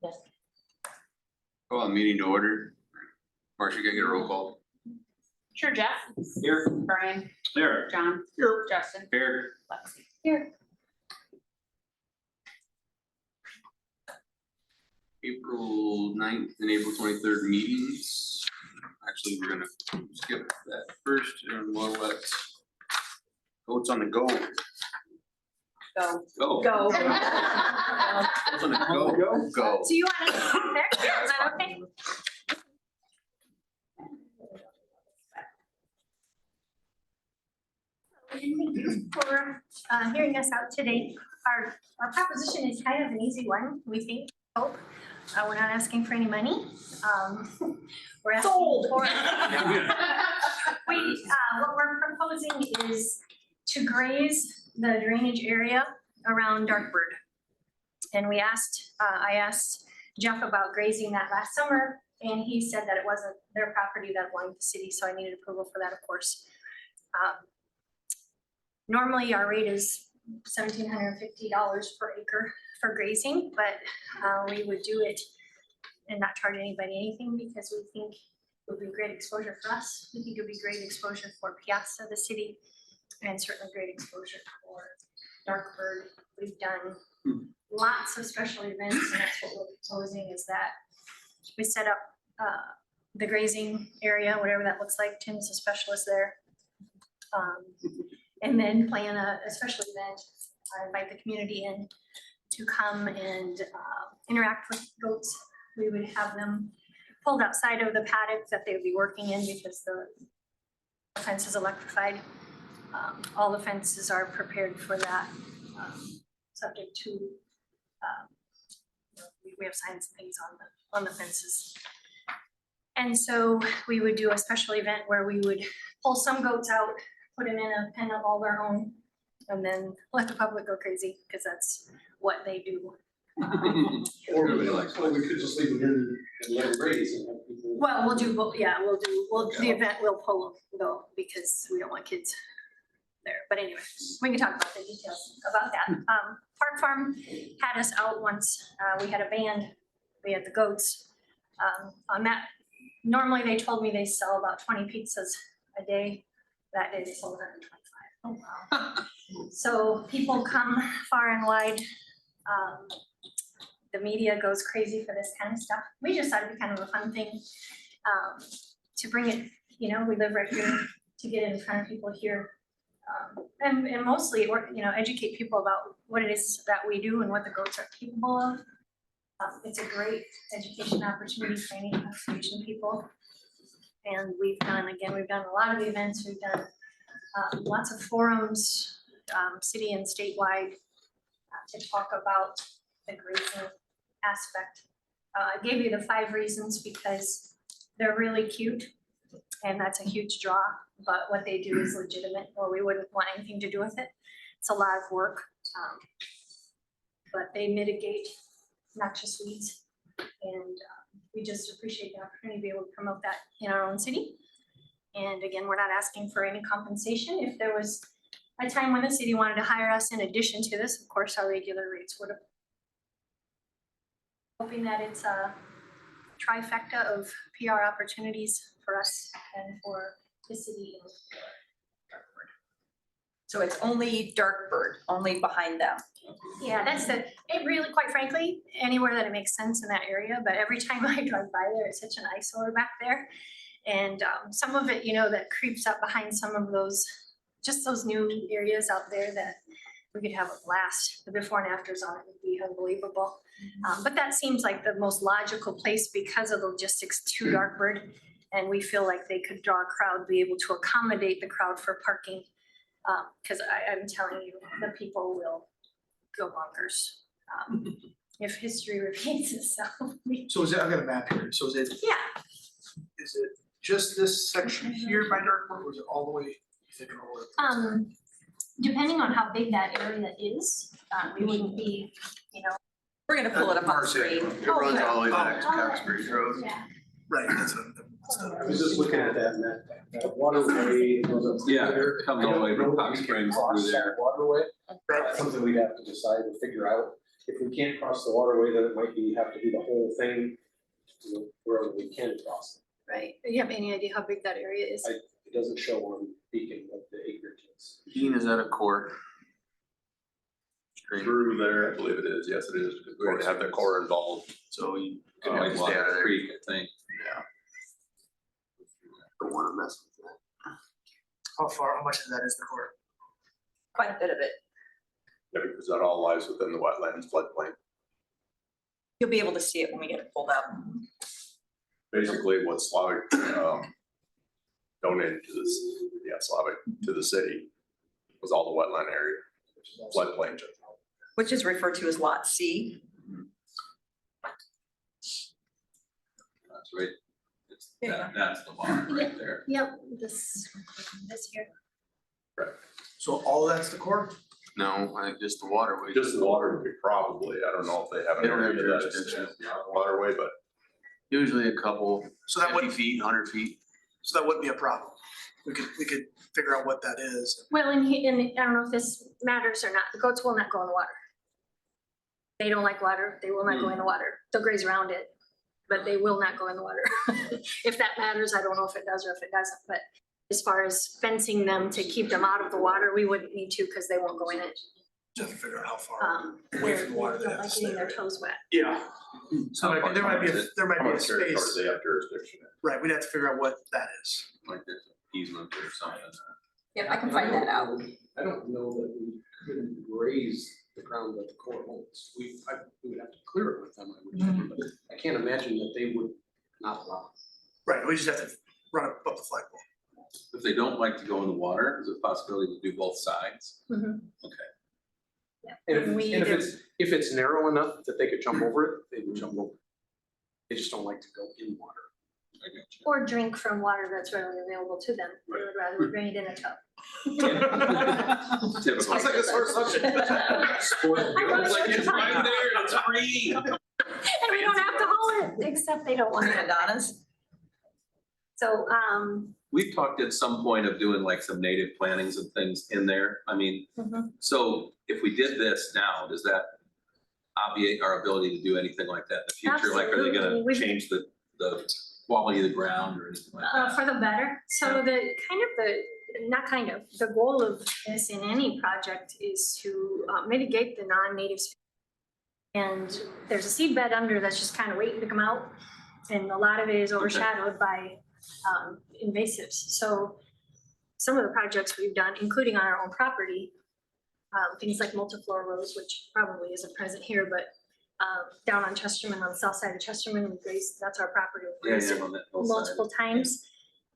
Yes. Call the meeting to order. Marcia, can I get a roll call? Sure, Jeff. Here. Brian. Here. John. Here. Justin. Here. Lexi. Here. April 9th and April 23rd meetings. Actually, we're gonna skip that first and we'll let votes on the go. Go. Go. Go. Votes on the go. Go. So you want us to sit there? Is that okay? Thank you for hearing us out today. Our proposition is kind of an easy one, we think, hope. We're not asking for any money. We're asking for. What we're proposing is to graze the drainage area around Darkbird. And we asked, I asked Jeff about grazing that last summer, and he said that it wasn't their property, that belonged to the city, so I needed approval for that, of course. Normally, our rate is $1,750 per acre for grazing, but we would do it and not charge anybody anything because we think it would be great exposure for us. We think it would be great exposure for Piazza, the city, and certainly great exposure for Darkbird. We've done lots of special events, and that's what we're proposing is that we set up the grazing area, whatever that looks like. Tim's a specialist there. And then plan a special event, invite the community in to come and interact with goats. We would have them pulled outside of the paddock that they would be working in because the fence is electrified. All the fences are prepared for that, subject to, we have signs and things on the fences. And so we would do a special event where we would pull some goats out, put them in a pen of all their own, and then let the public go crazy, because that's what they do. Or we could just leave them in and let them graze and have people. Well, we'll do, the event will pull them though, because we don't want kids there. But anyway, we can talk about the details about that. Park Farm had us out once. We had a band, we had the goats. On that, normally they told me they sell about 20 pizzas a day. That day they sold 125. Oh, wow. So people come far and wide. The media goes crazy for this kind of stuff. We just thought it'd be kind of a fun thing to bring it, we live right here, to get it in front of people here. And mostly, educate people about what it is that we do and what the goats are capable of. It's a great education opportunity for any conservation people. And we've done a lot of events. We've done lots of forums, city and statewide, to talk about the grazing aspect. I gave you the 5 reasons because they're really cute and that's a huge draw, but what they do is legitimate, or we wouldn't want anything to do with it. It's a lot of work, but they mitigate noxious weeds, and we just appreciate the opportunity to be able to promote that in our own city. And again, we're not asking for any compensation. If there was a time when the city wanted to hire us in addition to this, of course, our regular rates would have. Hoping that it's a trifecta of PR opportunities for us and for the city and for Darkbird. So it's only Darkbird, only behind them. Yeah, it really, quite frankly, anywhere that it makes sense in that area, but every time I drive by there, it's such an eyesore back there. And some of it, that creeps up behind some of those, just those new areas out there that we could have a blast. The before and afters on it would be unbelievable. But that seems like the most logical place because of the logistics to Darkbird. And we feel like they could draw a crowd, be able to accommodate the crowd for parking. Because I'm telling you, the people will go bonkers if history repeats itself. So is it, I've got a map here, so is it just this section here by Darkbird, or is it all the way, you think, all the way? Depending on how big that area is, we wouldn't be, We're gonna pull it up on the screen. It runs all the way back to Coxbury Road. Yeah. Right, that's what. I was just looking at that, and that waterway goes up. through Yeah, there. comes all the way I don't from know Hot if we can Springs cross through there. that Waterway, Right. that's something we'd have to decide and figure out. If we can't cross the waterway, then it might have to be the whole thing, you know, wherever we can cross it. Right, do you have any idea how big that area is? It doesn't show on Beacon what the acreage is. Dean, is that a court? Stream, Through there, I believe it is, yes, it is, because we're going to have the core involved. so you could Oh, have it's Water down there. Creek, I think. Don't wanna mess with that. How much of that is the core? Quite a bit of it. Yeah, because that all lies within the wetlands floodplain. You'll be able to see it when we get it pulled out. Basically, what Slavic, donated to this, Slavic to the city was all the wetland area, floodplain. Which is referred to as Lot C. That's right. That's the water right there. Yep, this here. So all of that's the core? No, I think just the waterway. Just the water would be probably, I don't know if they have an They don't have area that is jurisdiction. waterway, but Usually a couple, So that 50 wouldn't, feet, 100 feet. so that wouldn't be a problem. We could figure out what that is. Well, and I don't know if this matters or not, the goats will not go in the water. They don't like water, they will not go in the water, they'll graze around it, but they will not go in the water. If that matters, I don't know if it does or if it doesn't, but as far as fencing them to keep them out of the water, we wouldn't need to, because they won't go in it. Just to figure out how far. They're- Away from the water, they they don't have like to getting stay, their right? toes wet. Yeah. So there might be, there might how be a much territory space, they have jurisdiction in. right, we'd have to figure out what that is. Like there's an easement or something. Yeah, I can find that out. I don't know that we couldn't raise the ground that the core holds. We would have to clear it with them, I would think, but I can't imagine that they would not allow. Right, we just have to run up the flagpole. If they don't like to go in the water, there's a possibility to do both sides. Mhm. Okay. Yeah. And We if do. if it's narrow enough that they could jump over it, they would jump over it. They just don't like to go in water. I got you. Or drink from water that's readily available to them, they would rather bring it in a tub. Typical. Sounds like a sore subject. Spoiled. I wanna It's like, go it's to right time. there, it's free. And we don't have to haul it, except they don't want it. Madonna's. So, We've talked at some point of doing like some native plantings and things in there. I mean, Mhm. so if we did this now, does that obviate our ability to do anything like that in the future? Like, are they Absolutely. gonna We've- change the quality of the ground or anything like that? for the better, so the goal of this in any project is to mitigate the non-native species. And there's a seed bed under that's just kind of waiting to come out, and a lot of it is overshadowed by invasives. So some of the projects we've done, including on our own property, things like multiflora rose, which probably isn't present here, but down on Chesterman, on the south side of Chesterman, we grazed, that's our property. We Yeah, grazed yeah, it on that hillside. multiple times.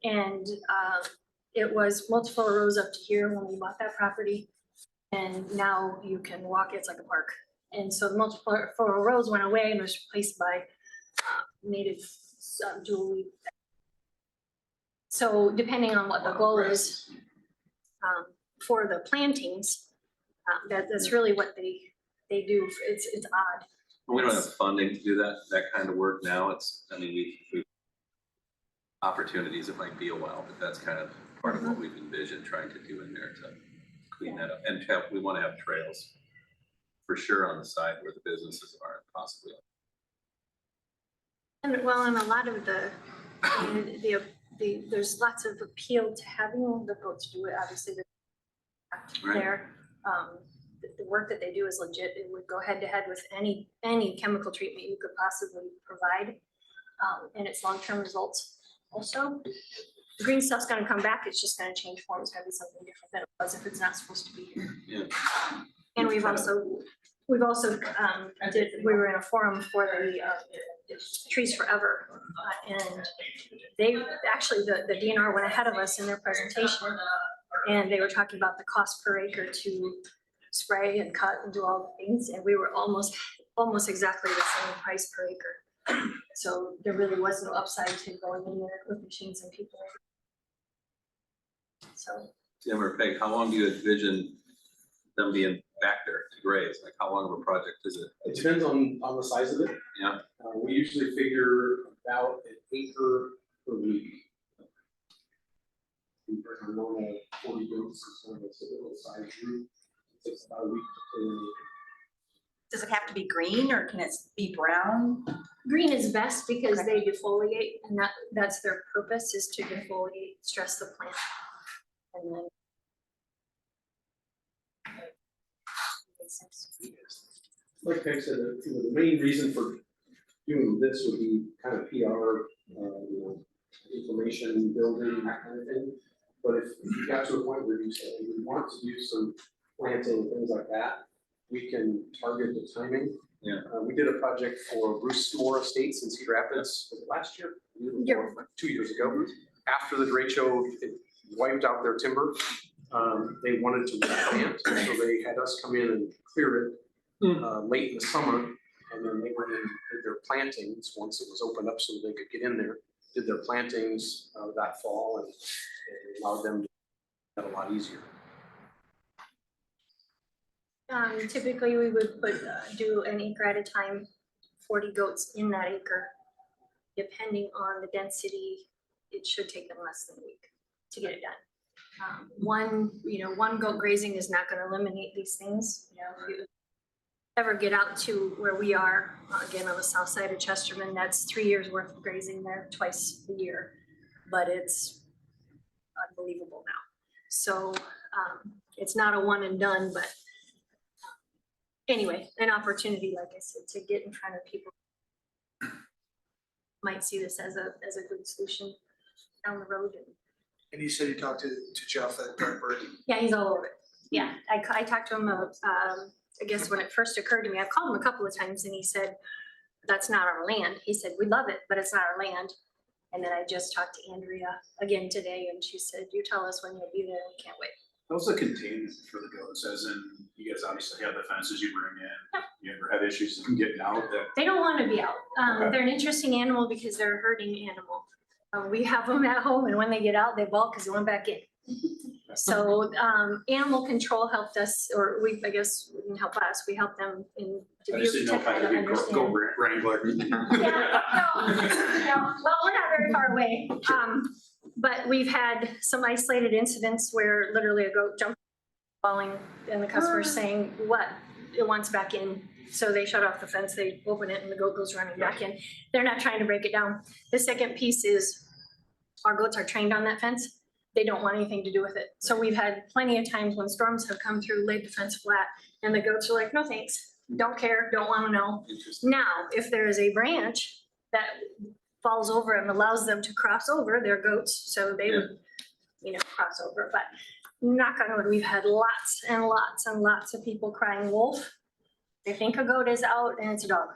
And it was multiflora rose up to here when we bought that property. And now you can walk, it's like a park. And so the multiflora rose went away and was replaced by native jewelweed. So depending on what the goal is for the plantings, that's really what they do. It's odd. We don't have funding to do that kind of work now. It's, I mean, we opportunities, it might be a while, but that's kind of part of what we've envisioned trying to do in there to clean that up. And we want to have trails for sure on the side where the businesses aren't possibly. And well, and a lot of there's lots of appeal to having the goats do it, obviously. Right. The work that they do is legit. It would go head to head with any chemical treatment you could possibly provide. And its long-term results also. The green stuff's gonna come back, it's just gonna change form, it's gonna be something different than it was if it's not supposed to be here. Yeah. And we've also we were in a forum for the Trees Forever. And they, actually, the DNR went ahead of us in their presentation. And they were talking about the cost per acre to spray and cut and do all the things. And we were almost exactly the same price per acre. So there really was no upside to going in there with machines and people. So. Tim or Peg, how long do you envision them being back there to graze? Like, how long of a project is it? It depends on the size of it. Yeah. We usually figure about an acre per week. We bring our normal 40 goats, so it's a little size group. It takes about a week to clear an acre. Does it have to be green or can it be brown? Green is best because Okay. they defoliate, and that's their purpose, is to defoliate, stress the plant. And then. Makes sense. Like I said, the main reason for doing this would be kind of PR, information building, that kind of thing. But if you got to a point where you say, we want to do some planting, things like that, we can target the timing. Yeah. We did a project for Bruce Moore Estates in Cedar Rapids, was it last year? Year Or 2 years ago. After the derecho, it wiped out their timber. They wanted to replant, so they had us come in and clear it late in the summer. And then they went in and did their plantings once it was opened up so they could get in there. Did their plantings that fall and allowed them to get a lot easier. Typically, we would do an acre at a time, 40 goats in that acre. Depending on the density, it should take them less than a week to get it done. One goat grazing is not gonna eliminate these things, if you ever get out to where we are, again, on the south side of Chesterman, that's 3 years worth of grazing there twice a year. But it's unbelievable now. So, it's not a one and done, but anyway, an opportunity, like I said, to get in front of people. Might see this as a good solution down the road. And you said you talked to Jeff at Dartbird. Yeah, he's all over it. Yeah, I talked to him, I guess when it first occurred to me, I've called him a couple of times and he said, that's not our land. He said, we love it, but it's not our land. And then I just talked to Andrea again today and she said, you tell us when you'll be there, we can't wait. How's the containment for the goats, as in, you guys obviously have the fences you bring in, you ever have issues with them getting out that? They don't want to be out. Okay. They're an interesting animal because they're a herding animal. We have them at home and when they get out, they balk because they want back in. So animal control helped us, or I guess didn't help us, we helped them in I just Dubuque didn't know to if I kind had of to be understand. go wrangler. Yeah, no, well, we're not very far away. But we've had some isolated incidents where literally a goat jumped falling and the customer's saying, what? It wants back in. So they shut off the fence, they open it and the goat goes running back in. They're not trying to break it down. The second piece is our goats are trained on that fence. They don't want anything to do with it. So we've had plenty of times when storms have come through, laid the fence flat, and the goats are like, no thanks, don't care, don't want to know. Interesting. Now, if there is a branch that falls over and allows them to cross over, they're goats, so they would, cross over. But knock on wood, we've had lots and lots and lots of people crying wolf. They think a goat is out and it's a dog,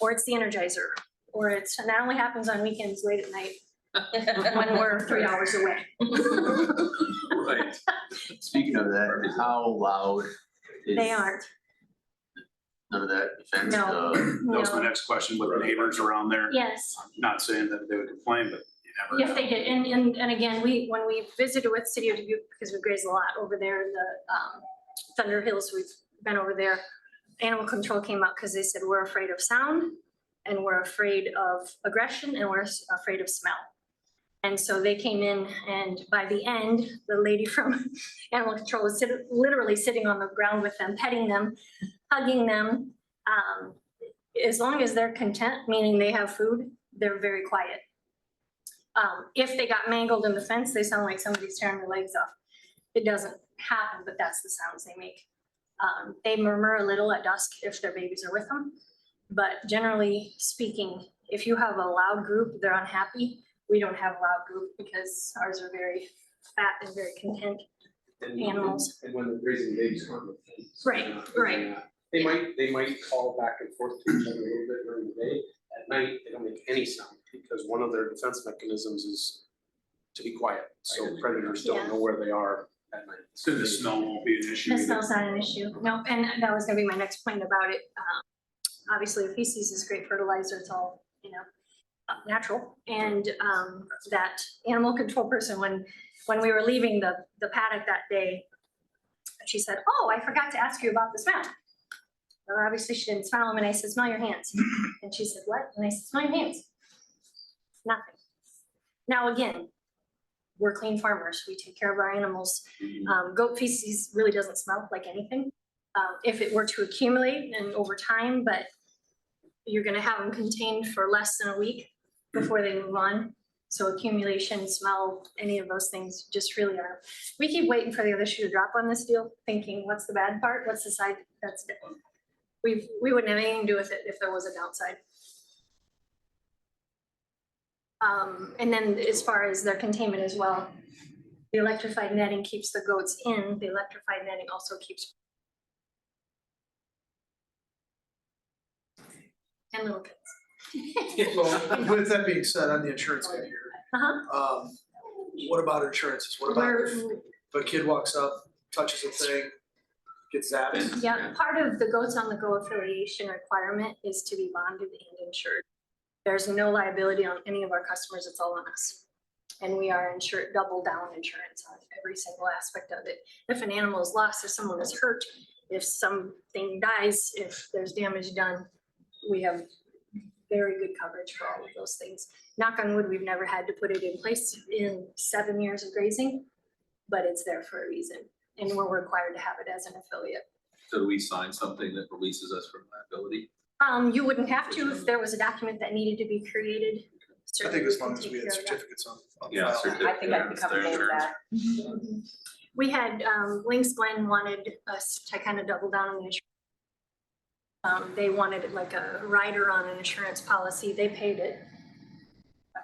or it's the Energizer, or and that only happens on weekends late at night when we're 3 hours away. Right. Speaking of that, how loud is? They aren't, None of that fence, No. That was my no, next question with the neighbors around there. yes. I'm not saying that they would complain, but you never Yes, know. they did, and again, when we visited with City of Dubuque, because we grazed a lot over there in the Thunder Hills, we've been over there. Animal control came out because they said, we're afraid of sound, and we're afraid of aggression, and we're afraid of smell. And so they came in, and by the end, the lady from animal control was literally sitting on the ground with them, petting them, hugging them. As long as they're content, meaning they have food, they're very quiet. If they got mangled in the fence, they sound like somebody's tearing their legs off. It doesn't happen, but that's the sounds they make. They murmur a little at dusk if their babies are with them. But generally speaking, if you have a loud group, they're unhappy. We don't have a loud group because ours are very fat and very content. Animals. And when the grazing babies come with things. Right, right. They might call back and forth to each other a little bit during the day. At night, they don't make any sound because one of their defense mechanisms is to be quiet. So predators Yeah. don't know where they are at night. So the snow won't be an issue The either. smell's not an issue, no, and that was gonna be my next point about it. Obviously, feces is great fertilizer, it's all, natural. And that animal control person, when we were leaving the paddock that day, she said, oh, I forgot to ask you about the smell. Well, obviously she didn't smell them, and I said, smell your hands. And she said, what? And I said, smell your hands. nothing. Now, again, we're clean farmers, we take care of our animals. Goat feces really doesn't smell like anything. If it were to accumulate and over time, but you're gonna have them contained for less than a week before they move on. So accumulation, smell, any of those things just really are. We keep waiting for the other shoe to drop on this deal, thinking, what's the bad part? What's the side that's different? We wouldn't have anything to do with it if there was a downside. And then as far as their containment as well, the electrified netting keeps the goats in, the electrified netting also keeps. And little kids. So with that being said, I'm the insurance guy here. What about insurances? What about if a kid walks up, touches a thing, gets zapped? Yeah, part of the Goats on the Go affiliation requirement is to be bonded and insured. There's no liability on any of our customers, it's all on us. And we are insured, double down insurance on every single aspect of it. If an animal is lost, if someone is hurt, if something dies, if there's damage done, we have very good coverage for all of those things. Knock on wood, we've never had to put it in place in 7 years of grazing, but it's there for a reason. And we're required to have it as an affiliate. So do we sign something that releases us from liability? You wouldn't have to if there was a document that needed to be created. I think as long as we had certificates on Yeah, file. certificate. I think I'd be comfortable with that. We had, Lynx Glen wanted us to kind of double down on the insurance. They wanted like a rider on an insurance policy. They paid it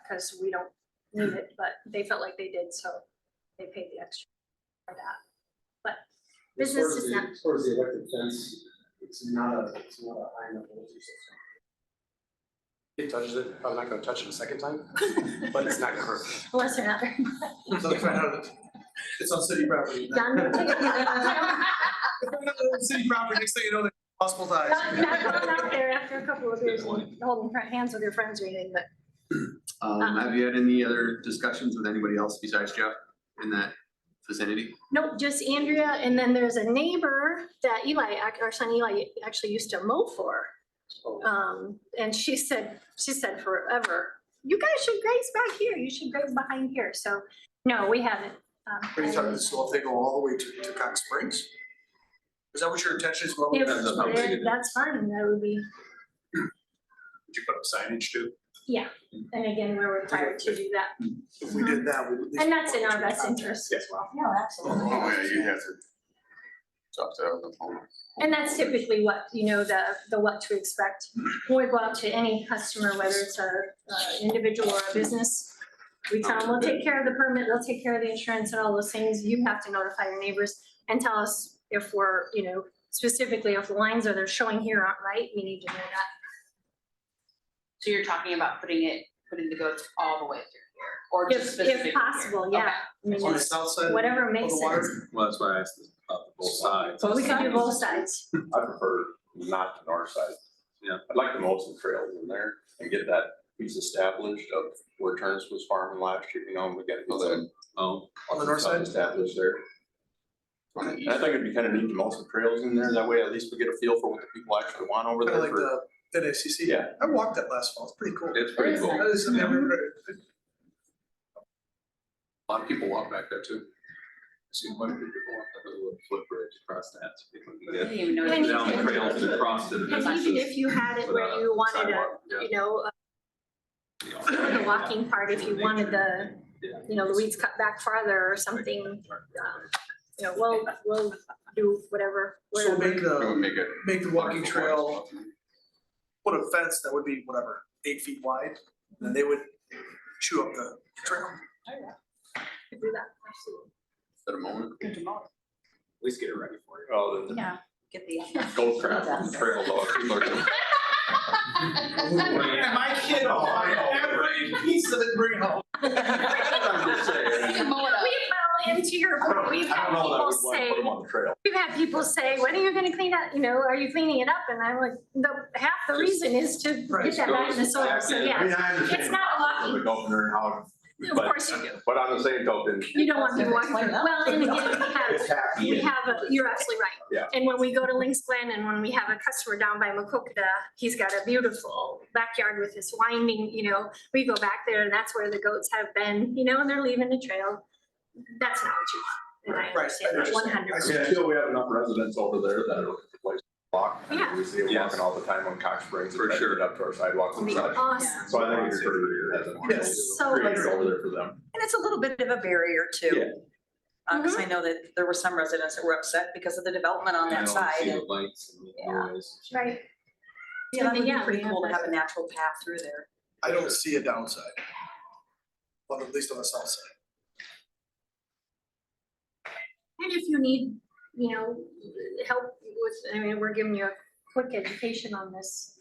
because we don't need it, but they felt like they did, so they paid the extra for that. But business is not. As far as the electric fence, it's not a high enough voltage system. It touches it, I'm not gonna touch it a second time, but it's not gonna hurt. Unless they're not. So they find out that it's on city property. Done. City property, next thing you know, they're hospital ties. Not going out there after a couple of years and holding hands with your friends or anything, but Have you had any other discussions with anybody else besides Jeff in that vicinity? nope, just Andrea, and then there's a neighbor that Eli, our son Eli actually used to mow for. And she said forever, you guys should graze back here, you should graze behind here, so, no, we haven't. What are you talking, so if they go all the way to Cox Springs? Is that what your intention is? If Depends on how big it is. that's fine, that would be, Would you put up signage too? yeah, and again, we're required to do that, If we did that, we would. at least and that's in our want best to interest as well. No, absolutely. Oh, yeah, you have to talk to the phone. And that's typically what, the what to expect. When we go out to any customer, whether it's a individual or a business, we tell them, we'll take care of the permit, they'll take care of the insurance and all those things. You have to notify your neighbors and tell us if we're, specifically if the lines that they're showing here aren't right, we need to know that. So you're talking about putting the goats all the way through here, or just specifically If here? possible, yeah. I mean, On the it's south side. whatever of makes the water? sense. Well, that's why I asked about both sides. We could do both sides. I prefer not the north side. Yeah. I'd like to mow some trails in there and get that piece established of where Turnus was farming last year, we gotta get that. Oh, On the north side? Established there. And I think it'd be kind of neat to mow some trails in there, that way at least we get a feel for what the people actually want over Kind there. of like for- the NACC. Yeah. I walked that last fall, it's pretty cool. it's pretty cool. That is, I mean, I've never- A lot of people walk back there too. I've seen quite a few people walk that little footbridge across that. So people can I get didn't even know. And that. down the trails and across it. And even if you had it where you wanted Sidewalk, yeah. the walking part, if you wanted the weeds cut back farther or something, we'll do whatever. So make It would the, make it. make the walking trail, put a fence that would be whatever, 8 feet wide, and then they would chew up the trail. Could do that, absolutely. At a moment. At least get it ready for you. Oh, the Yeah, get the. goat crap and trail dog. People are- And my kid, every piece of it, bring it home. I'm just saying. You can mow it up. And to your point, we've I had don't know that people we'd want to say, put them on the trail. we've had people say, when are you gonna clean up, are you cleaning it up? And I'm like, half the reason is to Right, get that back in the soil, so I yeah. mean, I understand It's not a walking- the governor and how Of course you do. But on the same token, You don't want people walking through. Explain that. Well, and again, it's happy. you're absolutely right. Yeah. And when we go to Lynx Glen and when we have a customer down by Macokota, he's got a beautiful backyard with this winding, we go back there and that's where the goats have been, and they're leaving the trail. That's not what you want. And I Right, understand that 100%. Yeah, still, we have enough residents over there that are looking for places to walk. I mean, Yeah. we see them Yes. walking all the time on Cox Springs. For and sure. it up to our sidewalks and It'd be such. awesome. So I think it's pretty, Yes. So created over there for them. And it's a little bit of a barrier Yeah. too. Cause I know that there were some residents that were upset because of the development on I that don't side. see and- the lights and the Yeah. noise. Right. Yeah, that would be Yeah, pretty we cool to have have a natural path through there. I don't see a downside. Well, at least on the south side. And if you need, help with, we're giving you a quick education on this.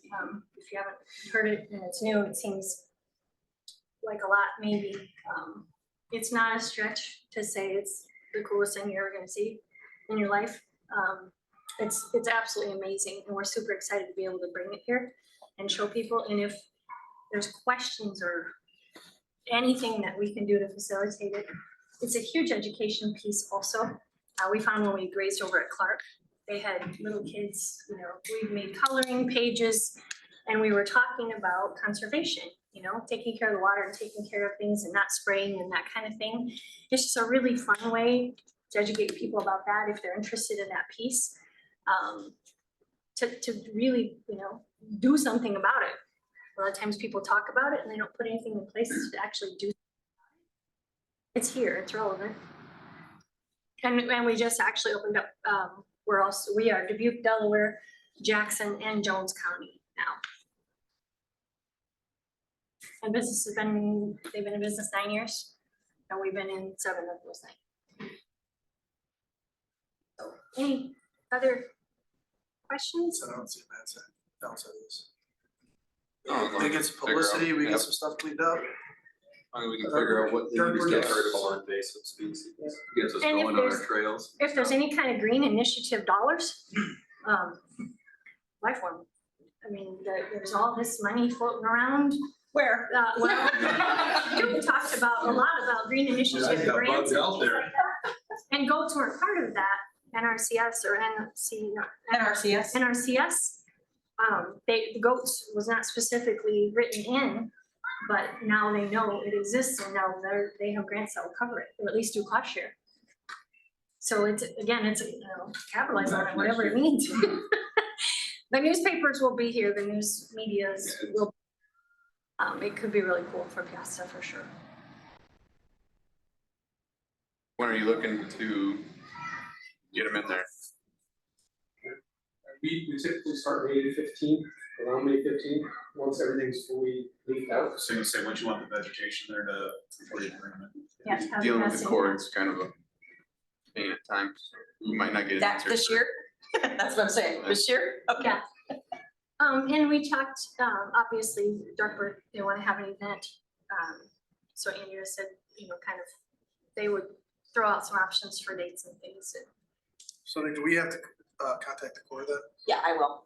If you haven't heard it and it's new, it seems like a lot maybe. It's not a stretch to say it's the coolest thing you're ever gonna see in your life. It's absolutely amazing and we're super excited to be able to bring it here and show people. And if there's questions or anything that we can do to facilitate it, it's a huge education piece also. We found when we grazed over at Clark, they had little kids, we made coloring pages and we were talking about conservation, taking care of the water and taking care of things and not spraying and that kind of thing. It's just a really fun way to educate people about that if they're interested in that piece. To really, do something about it. A lot of times people talk about it and they don't put anything in place to actually do. It's here, it's relevant. And we just actually opened up, we are Dubuque, Delaware, Jackson, and Jones County now. And they've been in business 9 years, and we've been in 7 of those 9. So, any other questions? So I don't see a bad side, downside of this. Oh, They get some figure out- publicity, we yep. get some stuff cleaned up. I mean, we can figure out what they Dirt need to roads. get rid of more invasive species. Gets us And if going on our there's- trails. If there's any kind of green initiative dollars, life form. I mean, there's all this money floating around. Where? You talked about a lot about green initiative got grants. bugs out there. And goats weren't part of that, NRCS or NRCS. NRCS. The goats was not specifically written in, but now they know it exists and now they have grants that will cover it, or at least do cost share. So it's capitalize on it, whatever it means. The newspapers will be here, the news medias will. It could be really cool for Piasta for sure. When are you looking to get them in there? We typically start May 15th, around May 15th, once everything's fully leafed out. So you say what you want the vegetation there to, before you bring them in. Yes. have Dealing with passing the cords kind of a pain at times. You might not get an That answer. this year? That's what I'm saying, this year? Okay. Yeah. And we talked, obviously, Dartford, they want to have an event. So Andrea said, kind of, they would throw out some options for dates and things. So then do we have to contact the Corps then? Yeah, I will.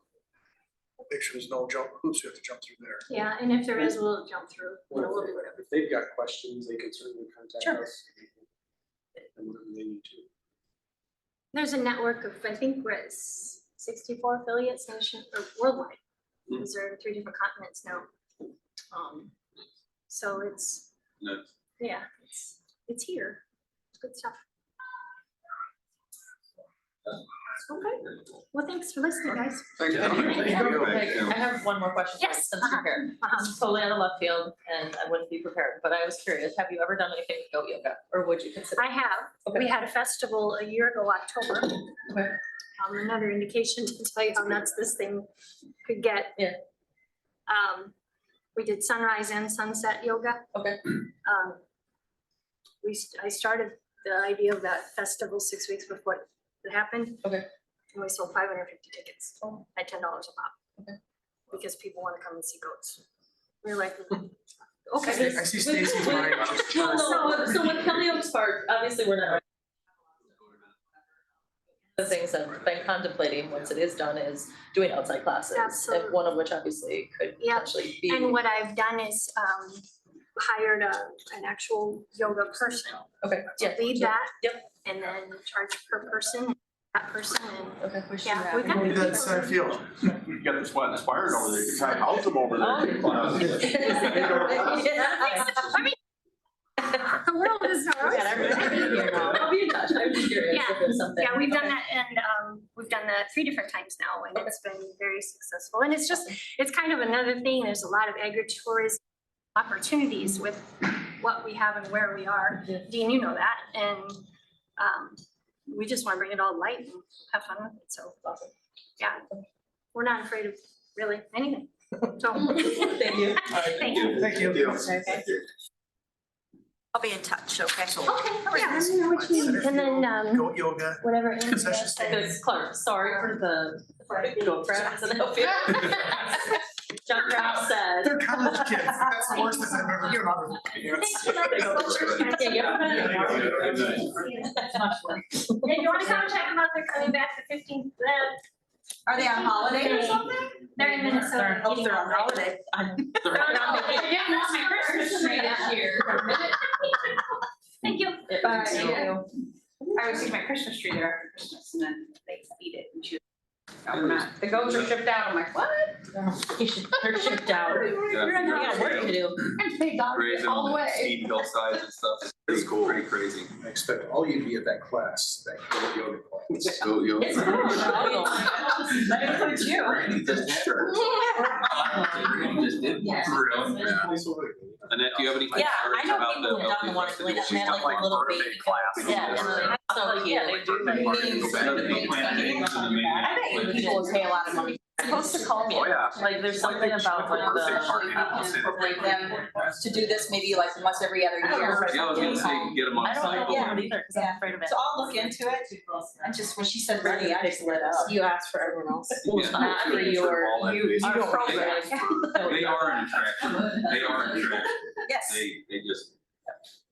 Make sure there's no hoops we have to jump through there. Yeah, and if there is, we'll jump through, we'll do whatever. If they've got questions, they can certainly contact Sure. us. And whatever they need to. There's a network of, I think we're at 64 affiliates worldwide. Because they're in 3 different continents now. So it's, No. yeah, it's here. It's good stuff. Okay, well, thanks for listening, guys. Thank you. Yeah, Thank you. thank you. Thank you. I have one more question. Yes, Since you're here. It's totally out of left field and I wouldn't be prepared, but I was curious, have you ever done anything with goat yoga? Or would you consider? I have. Okay. We had a festival a year ago, October. Okay. Another indication to tell you how nuts this thing could get. Yeah. We did sunrise and sunset yoga. Okay. I started the idea of that festival 6 weeks before it happened. Okay. And we sold 550 tickets at $10 a pop. Okay. Because people want to come and see goats. We were like, okay. I see Stacy's mind just Well, turn. no, so with Kelly Oaks Park, obviously we're not. The things that I've been contemplating, once it is done, is doing outside classes. Absolutely. And one of which obviously could Yep. potentially be. And what I've done is, hired an actual yoga person Okay, yeah. to lead that. Yep. And then charge per person, that person, and Okay, we should yeah, have- we've got. Maybe that's center field. You got the sweat inspired over there, you can try to house them over there. I mean, the world is We got everybody here now. I'll be in touch. I'm just curious if there's something. Yeah, we've done Okay. that and we've done that 3 different times now and it's been very successful. And it's just, it's kind of another thing. There's a lot of agritourism opportunities with what we have and where we are. Yeah. Dean, you know that. And we just want to bring it all light and have fun with it. So, yeah, we're not afraid of really anything. So, Thank you. thank you. Thank you. Okay. I'll be in touch, okay? Okay, yeah, let me know what you need. And then, Goat yoga, whatever. Andy concession says. stand. Because Clark, sorry for the girlfriends and help you. John Kraus said. They're college kids. That's the worst thing I've ever heard out of them. Yeah, you're Yeah, you wanna come check them out? They're coming back the 15th. Are they on holiday or something? They're in Minnesota. Oh, they're on holiday. Thank you. Bye. I would see my Christmas tree there after Christmas and then they eat it and chew. The goats are shipped out. I'm like, what? You should, they're shipped out. You got work to do. And they got Raise it them, all the way. steep hillsides and stuff. It's pretty cool, pretty crazy. I expect all you to be at that class, that goat yoga class. Goat yoga. It's cool. That includes you. Randy just had her. Randy just did. Yes. For real? Yeah. Annette, do you have any Yeah, concerns I know about people the who've done the one in Galena, LPS? they had like a little baby. Yeah, and then, so, yeah, they do. Meetings. I bet people would pay a lot of money. Supposed to call me. Oh, yeah. Like, there's something about like Incorporate them to do this maybe like once every other year. Yeah, I was gonna say, get them on I don't know cycle. about it either, cause I'm afraid of it. So I'll look into it. And just when she said ready, I just lit up. You asked for everyone else. Yeah. Not for your, you, Our your program. They are an attraction. They are an attraction. Yes. They just,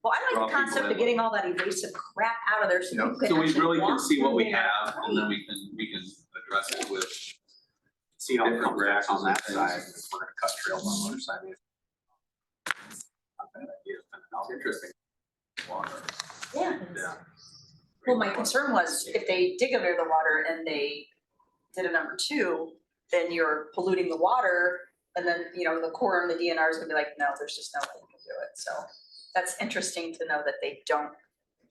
Well, I Draw like the people concept in. of getting all that evasive crap out of there so Yep. you can so we actually really can walk see what we through there. have and then we can address it with. See how it different comes back on that grasses and side, things. if we're gonna cut trails on the other side. Not bad idea, It's interesting. Water. Yeah. Yeah. Well, my concern was if they dig under the water and they did a number 2, then you're polluting the water. And then, you know, the Corps and the DNR is gonna be like, no, there's just no way you can do it. So that's interesting to know that they don't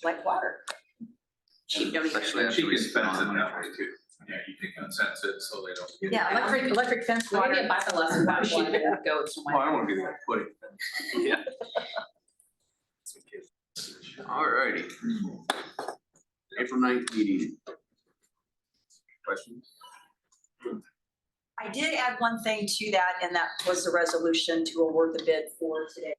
like water. Cheap donations. Especially after She we can spend fence all it the money. that way too. Yeah, you can sense it so they don't. Yeah, electric fence Maybe water. a Bible lesson about sheep and goats and Well, I whatnot. don't wanna be like putting. Yeah. Alrighty. April 9th meeting. Questions? I did add one thing to that, and that was the resolution to award the bid for today.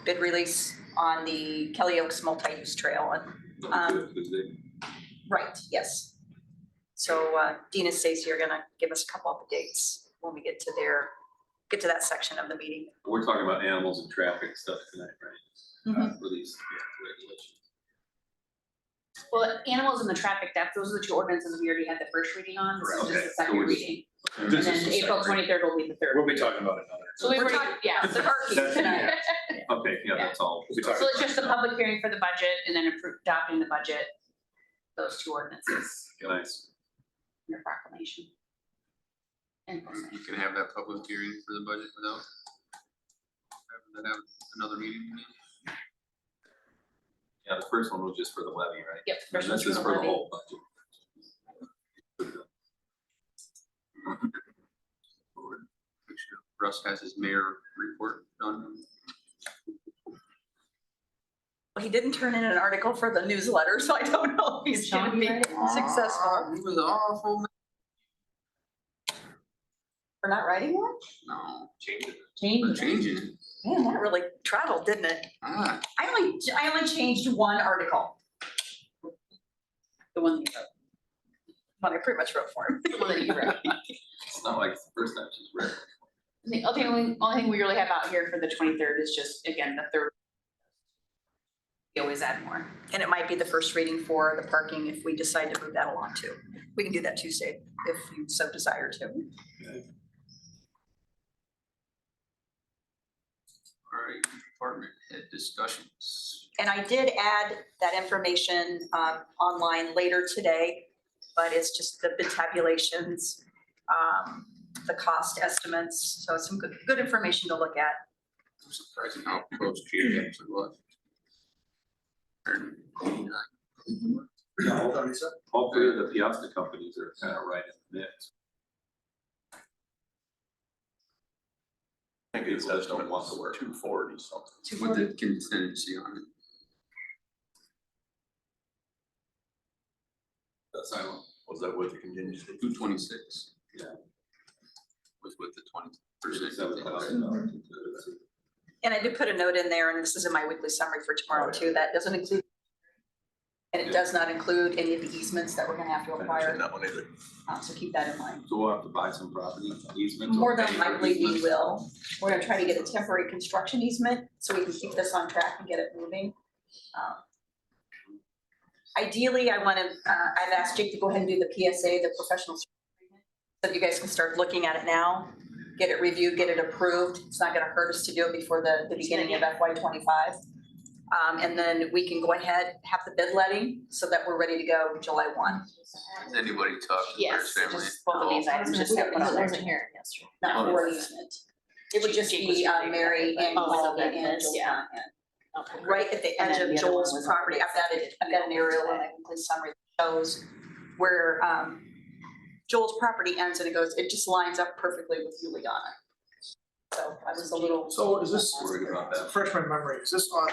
Bid release on the Kelly Oaks multi-use trail. And right, yes. So Dean and Stacy are gonna give us a couple of updates when we get to that section of the meeting. We're talking about animals and traffic stuff tonight, right? For these regulations. Well, animals and the traffic depth, those are the 2 ordinances we already had the first reading on, this is just Okay, the so second we're just- reading. And This then is the April second 23rd will be the third. We'll be talking about another. So we We're were, talking- yeah. The parking tonight. Okay, yeah, that's all. We'll be So talking. it's just the public hearing for the budget and then adopting the budget, those 2 ordinances, Nice. your proclamation. And You can have that public hearing for the budget without having to have another meeting. Yeah, the first one was just for the levy, right? Yep. And this is for the whole budget. Russ has his mayor report done. Well, he didn't turn in an article for the newsletter, so I don't know if he's gonna be successful. He was awful. For not writing one? No, Change it. we're changing it. Man, that really traveled, didn't it? Ah, I only changed one article. The one that you wrote. But I pretty much wrote for him. The one that you wrote. It's not like the first time she's read. The only thing we really have out here for the 23rd is just, again, the third. We always add more. And it might be the first reading for the parking if we decide to move that along too. We can do that Tuesday if you so desire to. right, department head discussions. And I did add that information online later today, but it's just the bid tabulations, the cost estimates, so some good information to look at. I'm surprised how close G actually was. Yeah, hold on, Lisa. All three of the Piasta companies are kind of right in the mix. I think it's estimate was 240 something. With the contingency on it. That's I don't. Was that with the contingency? 226. Yeah. Was with the 20%. $37,000. And I did put a note in there, and this is in my weekly summary for tomorrow too, that doesn't include, and it does not include any of the easements that we're gonna have to I didn't acquire, see that one either. so keep that in mind. So we'll have to buy some property easements. or More than pay for likely we easements. will. We're gonna try to get a temporary construction easement so we can keep this on track and get it moving. Ideally, I've asked Jake to go ahead and do the PSA, the professional service agreement, so you guys can start looking at it now, get it reviewed, get it approved. It's not gonna hurt us to do it before the beginning of FY '25. And then we can go ahead, have the bid letting so that we're ready to go July 1. Has anybody talked to the Yes, Bears family? just both of these items just got put on there. Wasn't here yesterday. Not for an easement. It would just Jake was be reviewing Mary that, and but- Oh, Elizabeth and that's- Joel. yeah. Conant. Right at the And edge then of the other one Joel's was property, I've got an aerial in my complete summary that shows where Joel's property ends and it just lines up perfectly with Juliana. So I was a little. So is this, Worried about that. refresh my memory, is this on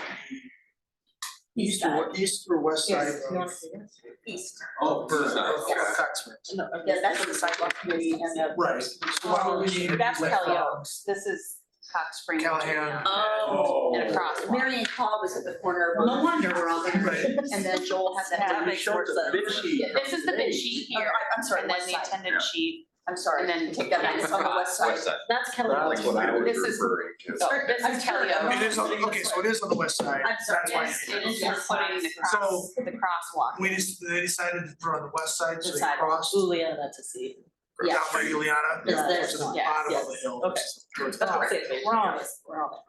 East east or west side Yes, of? you want to see this? East. Oh, For Yes. Cox Springs? Yeah, that's where the sidewalk committee and Right, so why would we need? That's with, Kelly Oaks, this is Cox Springs. Callahan. Oh, and a Oh. crosswalk. Mary and Paul was at the corner of. No wonder we're all there. Right. And then Joel has that. That big makes short more set. sense. This is the bid sheet here, I'm sorry, and then west the side. attendant sheet, I'm sorry. and then Take that back, it's on the west side. side. that's Kelly That's Oaks. what I was This is, referring to. this is Kelly Oaks. It is, okay, so it is on the west side, I'm sorry, that's why. Yes, it is just putting the cross, the crosswalk. They decided to put on the west side, so The they sidewalk. crossed Juliana to see. down Yes. by Juliana. Yes, to there's the one. bottom Yes, of the yes. hill. Okay. towards the That's what top. I'm saying, we're on this, we're on it.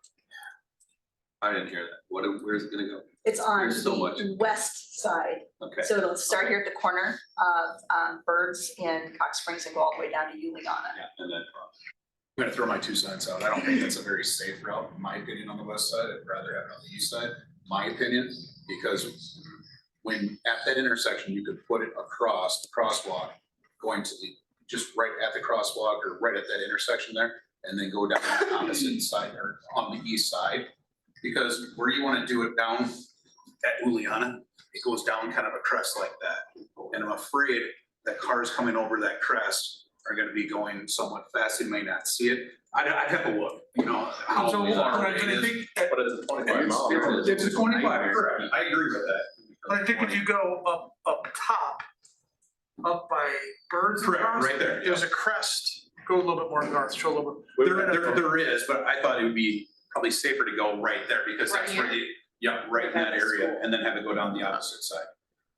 I didn't hear that. Where's it gonna go? It's on There's so much. the west side. Okay. So it'll start here at the corner of Birds and Cox Springs and go all the way down to Juliana. And then I'm gonna throw my 2 cents out. I don't think that's a very safe route, in my opinion, on the west side. I'd rather have it on the east side, my opinion, because when at that intersection, you could put it across the crosswalk, going to the, just right at the crosswalk or right at that intersection there, and then go down the opposite side or on the east side. Because where you wanna do it down at Juliana, it goes down kind of a crest like that. And I'm afraid that cars coming over that crest are gonna be going somewhat fast, you may not see it. I'd have to look, you know, how So, but far I it is. think, that- But it's a 25 mile. It's a 25, correct, I agree with that. but I think if you go up top, up by Birds. and Correct, Cross, right there. There's a crest, go a little bit more north, show a little bit. There is, but I thought it would be probably safer to go right there because Right that's where the, yeah, right in that area, and then have it go down the opposite side.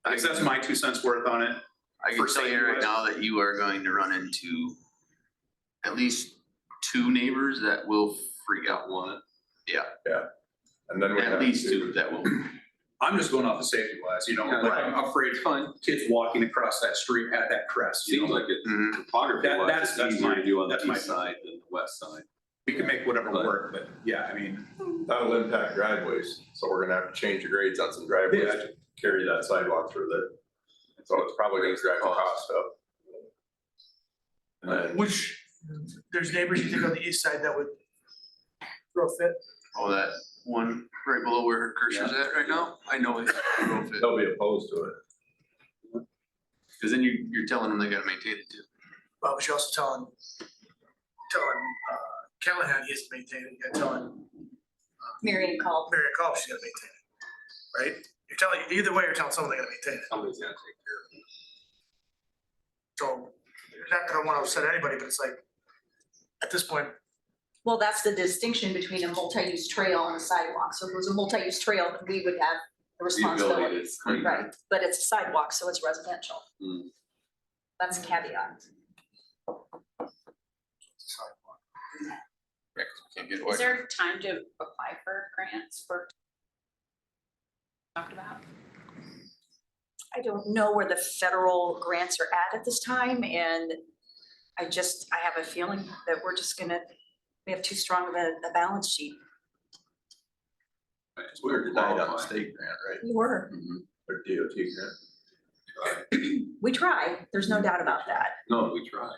I guess that's my 2 cents worth on it. I can tell you right now that you are going to run into at least 2 neighbors that will freak out. one. And then we At have least to- 2 that will. I'm just going off the safety wise, you know, Yeah, like I'm afraid kids walking across that street at that crest, you Seems know. like it, Mhm. topography wise, that's it's easier my- to do on the that's my- east side than the west side. We can make whatever But- work, but yeah, I mean, That'll impact driveways, so we're gonna have to change the grades on some driveways Yeah. to carry that sidewalk through there. So it's probably gonna drive the cost up. And then Which, there's neighbors you think on the east side that would throw a fit? Oh, that one right below where her cursor's at right now, I know it's real fit. they'll be opposed to it. Cause then you're telling them they gotta maintain it too. Well, but you're also telling Callahan he has to maintain it, you're telling Marion called. Mary Cobb she's gotta maintain it, right? You're telling, either way, you're telling someone they gotta maintain it. Somebody's gonna take care of it. So, you're not gonna wanna upset anybody, but it's like, at this point, Well, that's the distinction between a multi-use trail and a sidewalk. So if it was a multi-use trail, we would have the The ability responsibility. to clean. Right, but it's a sidewalk, so it's residential. Hmm. That's a caveat. Yeah, 'cause we can't get Is away. there time to apply for grants for? Talked about? I don't know where the federal grants are at this time, and I have a feeling that we have too strong of a balance sheet. So we were denied on the state grant, right? We were. Or DOT grant. We tried, there's no doubt about that. No, we tried.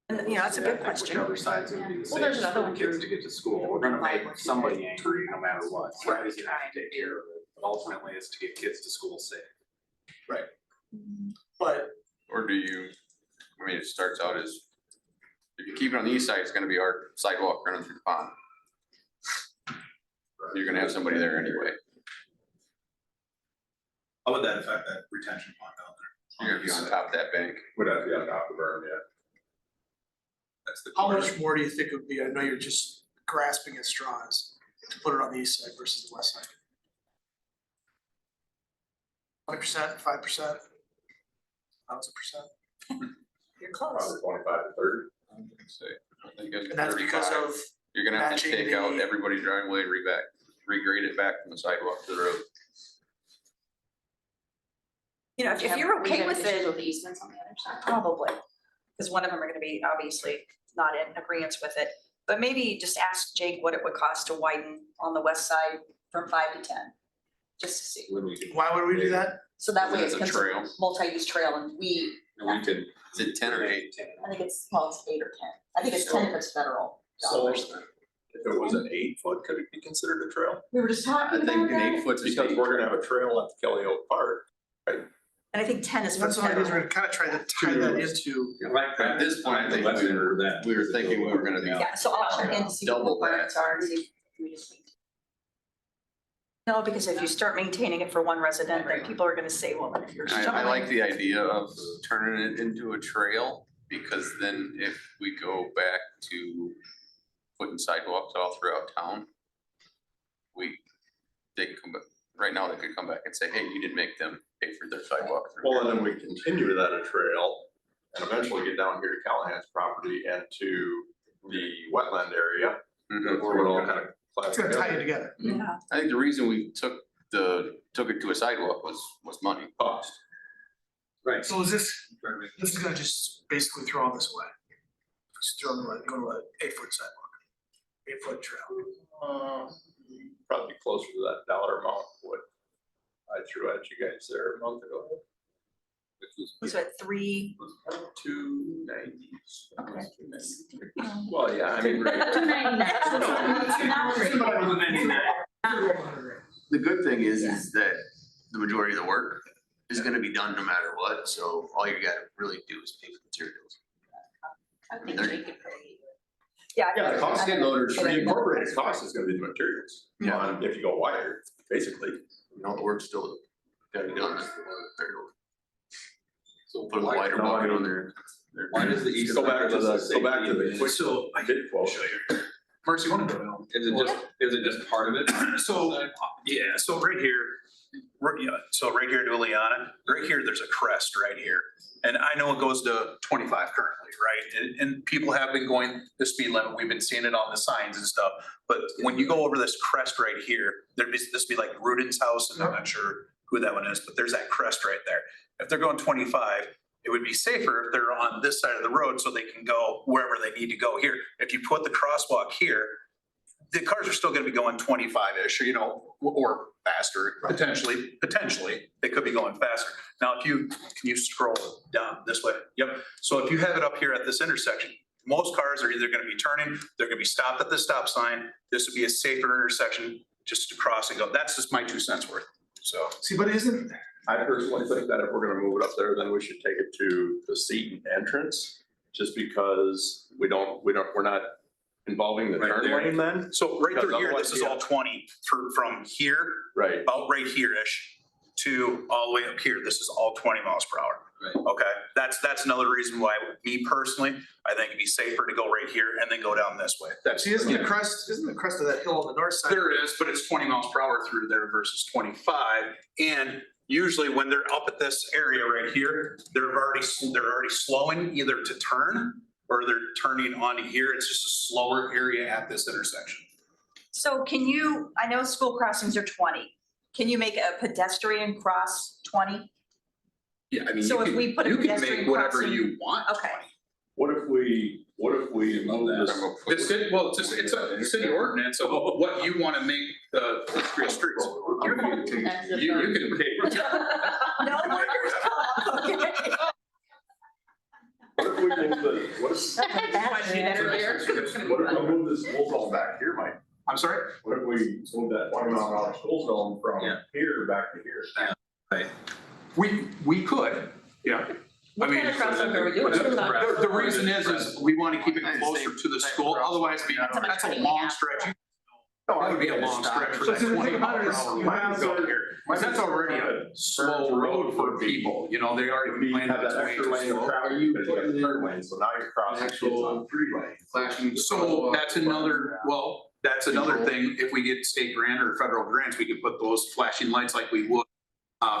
And, you know, that's a good question. Whichever side's gonna be the Well, there's safest another for one the kids too. to get to school. We're gonna make somebody angry no matter what, somebody's gonna have to take care of it, but ultimately it's to get kids to school safe. But Or do you, I mean, it starts out as, if you keep it on the east side, it's gonna be our sidewalk running through the pond. You're gonna have somebody there anyway. How would that affect that retention pond down there? You're gonna be on top of that bank. Would have to be on top of the berm, yeah. That's the. how corner. much more do you think it would be? I know you're just grasping at straws to put it on the east side versus the west side. 20%, 5%? 1,000%? You're close. Probably 25 to 30. I think it's And that's because 35. of, You're gonna have to matching take out the- everybody's driveway, regrade it back from the sidewalk to the road. You know, if you're okay with Issues it, with the easements on the other side. probably, because one of them are gonna be obviously not in agreement with it. But maybe just ask Jake what it would cost to widen on the west side from 5 to 10, just to see. When we can. why would we do that? So that way It's it's a considered trail. multi-use trail, and we, And we can. Is it 10 or 8? I think it's 8 or 10. I think it's 10 if it's federal So dollars. if it was an 8 foot, could it be considered a trail? We were just I talking think about an that, 8 foot's a Because state. we're gonna have a trail at the Kelly Oak Park. and I think 10 is for That's all it is, we're federal. gonna kind of try to tie that into, At this point, I think we were thinking we were gonna be Yeah, so I'll check in to see what the double that. requirements are and see if we just need. No, because if you start maintaining it for one resident, then people are gonna say, well, then if you're. I like the idea of turning it into a trail, because then if we go back to putting sidewalks all throughout town, they can come back, right now they could come back and say, hey, you didn't make them pay for their sidewalk through Well, here. and then we continue that a trail and eventually get down here to Callahan's property and to the wetland area. Mhm. Where it all kind of it's claps gonna tie it together. together. Yeah, I think the reason we took it to a sidewalk was money. Cost. Right. So is this is gonna just basically throw all this away? Just throw them, go to an 8-foot sidewalk, 8-foot trail. Probably closer to that dollar amount what I threw at you guys there a month ago. was it 3? 290s. Okay. Well, yeah, I mean. The good thing is that the majority of the work is gonna be done no matter what, so all you gotta really do is pay for materials. I think Jake could probably. Yeah. Yeah, the cost, Skid loaders, the incorporated cost is gonna be the materials. Yeah. On if you go wider, basically. You know, the work's still gotta be done. So put a wider No, I bucket on mean- there. Why does the east? Go back to the quick. So I can bid quote. show you. Mercy, you wanna go down? Is it just part of it? So, yeah, so right here, so right here to Ileana, right here, there's a crest right here. And I know it goes to 25 currently, right? And people have been going the speed limit. We've been seeing it on the signs and stuff. But when you go over this crest right here, this be like Rudin's house, and I'm not sure who that one is, but there's that crest right there. If they're going 25, it would be safer if they're on this side of the road so they can go wherever they need to go here. If you put the crosswalk here, the cars are still gonna be going 25-ish, you know, or faster, potentially, they could be going faster. Now, can you scroll down this way? Yep. So if you have it up here at this intersection, most cars are either gonna be turning, they're gonna be stopped at the stop sign. This would be a safer intersection just to cross and go. That's just my 2 cents worth, so. See, but isn't, I personally think that if we're gonna move it up there, then we should take it to the Seton entrance. Just because we're not involving the Right turn there. lane then. So right through here, Otherwise, this is all 20 from here, Right. about right here-ish to all the way up here. This is all 20 miles per hour. Right. Okay, that's another reason why, me personally, I think it'd be safer to go right here and then go down this way. That's, see, isn't the crest of that hill on the north side? there is, but it's 20 miles per hour through there versus 25. And usually when they're up at this area right here, they're already slowing either to turn or they're turning onto here, it's just a slower area at this intersection. So can you, I know school crossings are 20. Can you make a pedestrian cross 20? Yeah, I mean, So if we put a you can pedestrian make whatever crossing- you want Okay. 20. What if we move this? It's, well, it's a city ordinance of what you want to make the streets. As if You they're- can. No workers come, okay. What if we move the, what if, what if we move the school zone back here, Mike? I'm sorry? What if we move that 20-mile-an-hour school zone from Yeah. here back to here? We could, yeah. What kind of crossing are we doing? The reason is we want to keep it closer to the school, otherwise that's a long stretch. That would be a long stretch for So that if you think 20 mile about it, per is hour you line have to go the- here. Because that's already a slow road for people, you know, they already You complain have that that it's way extra too lane of slow. traffic, because you got the turn lane, so now you're crossing kids on freeway, flashing. So that's another, well, that's another thing, if we get state grant or federal grants, we could put those flashing lights like we would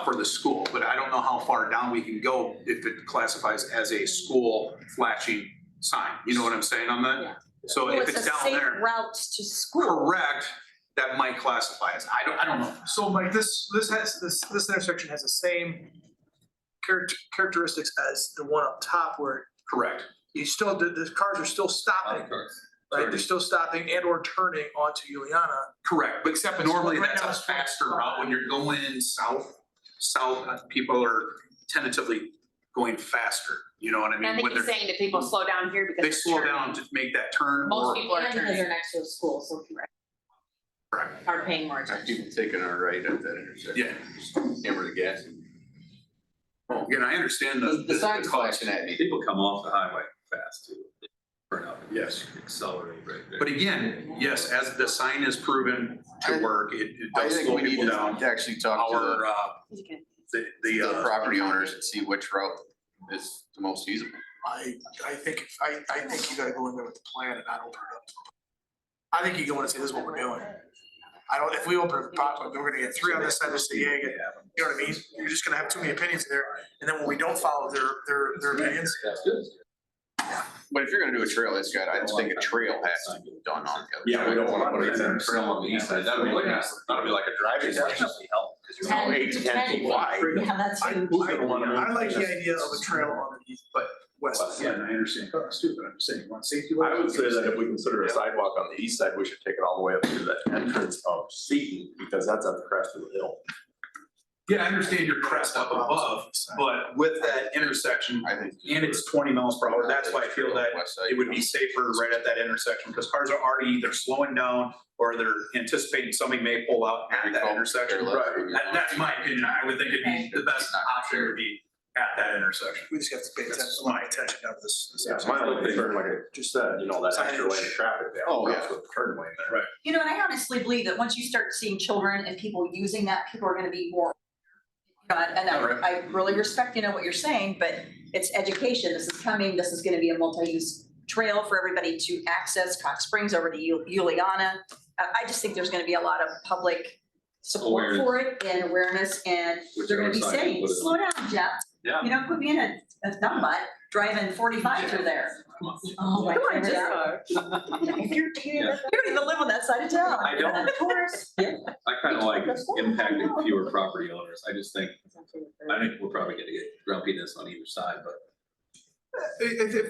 for the school, but I don't know how far down we can go if it classifies as a school flashing sign, you know what I'm saying on Yeah. that? So Well, if it's a down safe there, route to school. correct, that might classify as, I don't know. So Mike, this intersection has the same characteristics as the one up top where Correct. you still, the cars are still stopping, right? They're still stopping and or turning onto Juliana. Correct, but Except it's- normally right that's now a it's faster route when you're going south, people are tentatively going faster, you know what I I mean? think When he's they're, saying that people slow down here because they they're slow turning. down to make that turn Most or. people are And because turning. they're next to a school, so people are paying more attention. People taking a right at that intersection. Yeah. Just hammer the gas. Well, again, I understand the. The sign's cost. flashing at me. People come off the highway fast too. They Burn up. and Yes. Accelerate right there. But again, yes, as the sign is proven to work, it I does think slow we need people down. to actually talk to Our, the the property owners and see which route is the most feasible. I think you gotta go in there with the plan and not open it up. I think you go in and say, this is what we're doing. If we open it up, we're gonna get 3 on this side, this, you know what I mean? You're just gonna have too many opinions there, and then when we don't follow their opinions. That's good. But if you're gonna do a trail, it's got, I just think a trail has to be done on the other Yeah, we don't wanna put it in. Trail on the east side, that would be That'd be like a driving That'd license. help. 10 8 to 10 feet 10 wide. Yeah, that's. I Who's gonna wanna move I like the this? idea of a trail on the east, but west. Yeah, and I understand cost too, but I'm just saying, you want safety. I would say that if we consider a sidewalk on the east side, we should take it all the way up to the entrance of Seaton, because that's at the crest of the hill. Yeah, I understand your crest up above, but with that intersection, I think. and it's 20 miles per hour, that's why I feel that West side. it would be safer right at that intersection, because cars are already either slowing down or they're anticipating somebody may pull out at that intersection. That's my opinion, I would think it'd be, the best option would be at that intersection. We just have to pay attention, a lot of attention down to this. Yeah, my only concern, like I just said, you know, that extra lane of traffic there. Oh, yeah. With the turn lane there. Right. You know, and I honestly believe that once you start seeing children and people using that, people are gonna be more. And I really respect, you know, what you're saying, but it's education. This is coming, this is gonna be a multi-use trail for everybody to access Cox Springs over to Juliana. I just think there's gonna be a lot of public support for it and awareness, and they're gonna be Whichever side you saying, put it on. slow down, Jeff. Yeah. You know, put me in a numbut driving 45 through there. Oh, my Come on, favorite Jeff. car. You don't even live on that side of town. I don't. Of course. I kind of like impacting fewer property owners. I just think, I think we're probably gonna get grumpiness on either side, but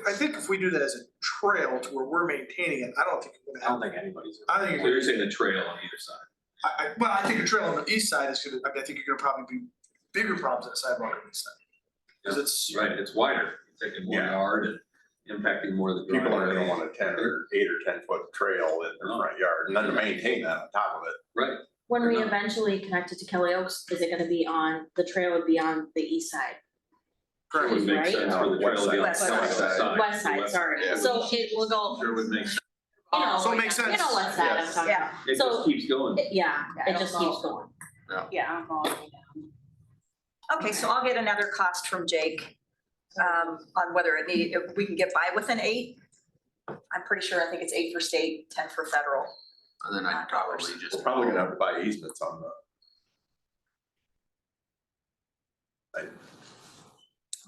I think if we do that as a trail to where we're maintaining it, I don't think we're I don't gonna have. think anybody's. I think So you're saying the trail on either side? Well, I think a trail on the east side is gonna, I think you're gonna probably be bigger problems than a sidewalk on the east side. Cause it's, Right, it's wider, You're taking more Yeah. yard and impacting more of the People aren't driveway. gonna want a 10 or 8 or 10 foot trail in their front yard, and then to maintain that on top of it. Right, When we They're not. eventually connect it to Kelly Oaks, is it gonna be on, the trail would be on the east side? it would make Right? sense for the trail to be on the West south side. side. West side, sorry. Yeah. So it will go, Sure would make sense. you know, So it makes you know sense. west side I'm Yes. talking Yeah. It So- just keeps going. Yeah, I it just don't keeps know. going. Yeah, I'm all the way down. Okay, so I'll get another cost from Jake on whether if we can get by with an 8. I'm pretty sure, I think it's 8 for state, 10 for federal. And then I'd probably We're just. probably gonna have to buy easements on the.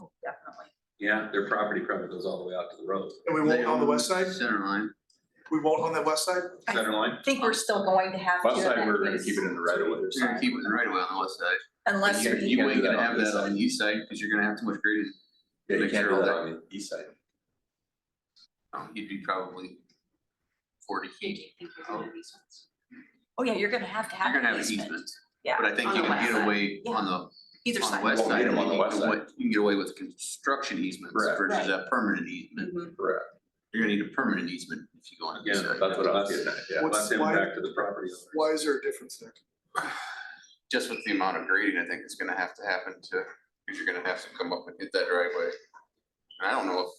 Oh, definitely. Yeah, their property probably goes all the way out to the road. And we won't on the west side? Center line. We won't on the west side? Center line? I think we're still going to have to. West side, in we're that gonna case, keep it in the right of way. You're gonna keep it right away on the west side. Unless You you, ain't do gonna that have on this that on side. the east side, because you're gonna have too much grading. Yeah, you Make can't sure do that all on the east side. You'd be probably 40 feet. oh yeah, you're gonna have to have You're an gonna have an easement. easement. Yeah, But I think on you the can west get side. away Yeah. on the either on the side. west Won't side, need 'em I on the think west side. you can get away with construction easements Correct. versus a permanent easement. Mhm. Correct. You're gonna need a permanent easement if you go on the Yeah, east side. that's what I was getting at, yeah, What's- that's him why- back to the property owner. Why is there a difference there? Just with the amount of grading, I think it's gonna have to happen to, because you're gonna have to come up and hit that driveway. And I don't know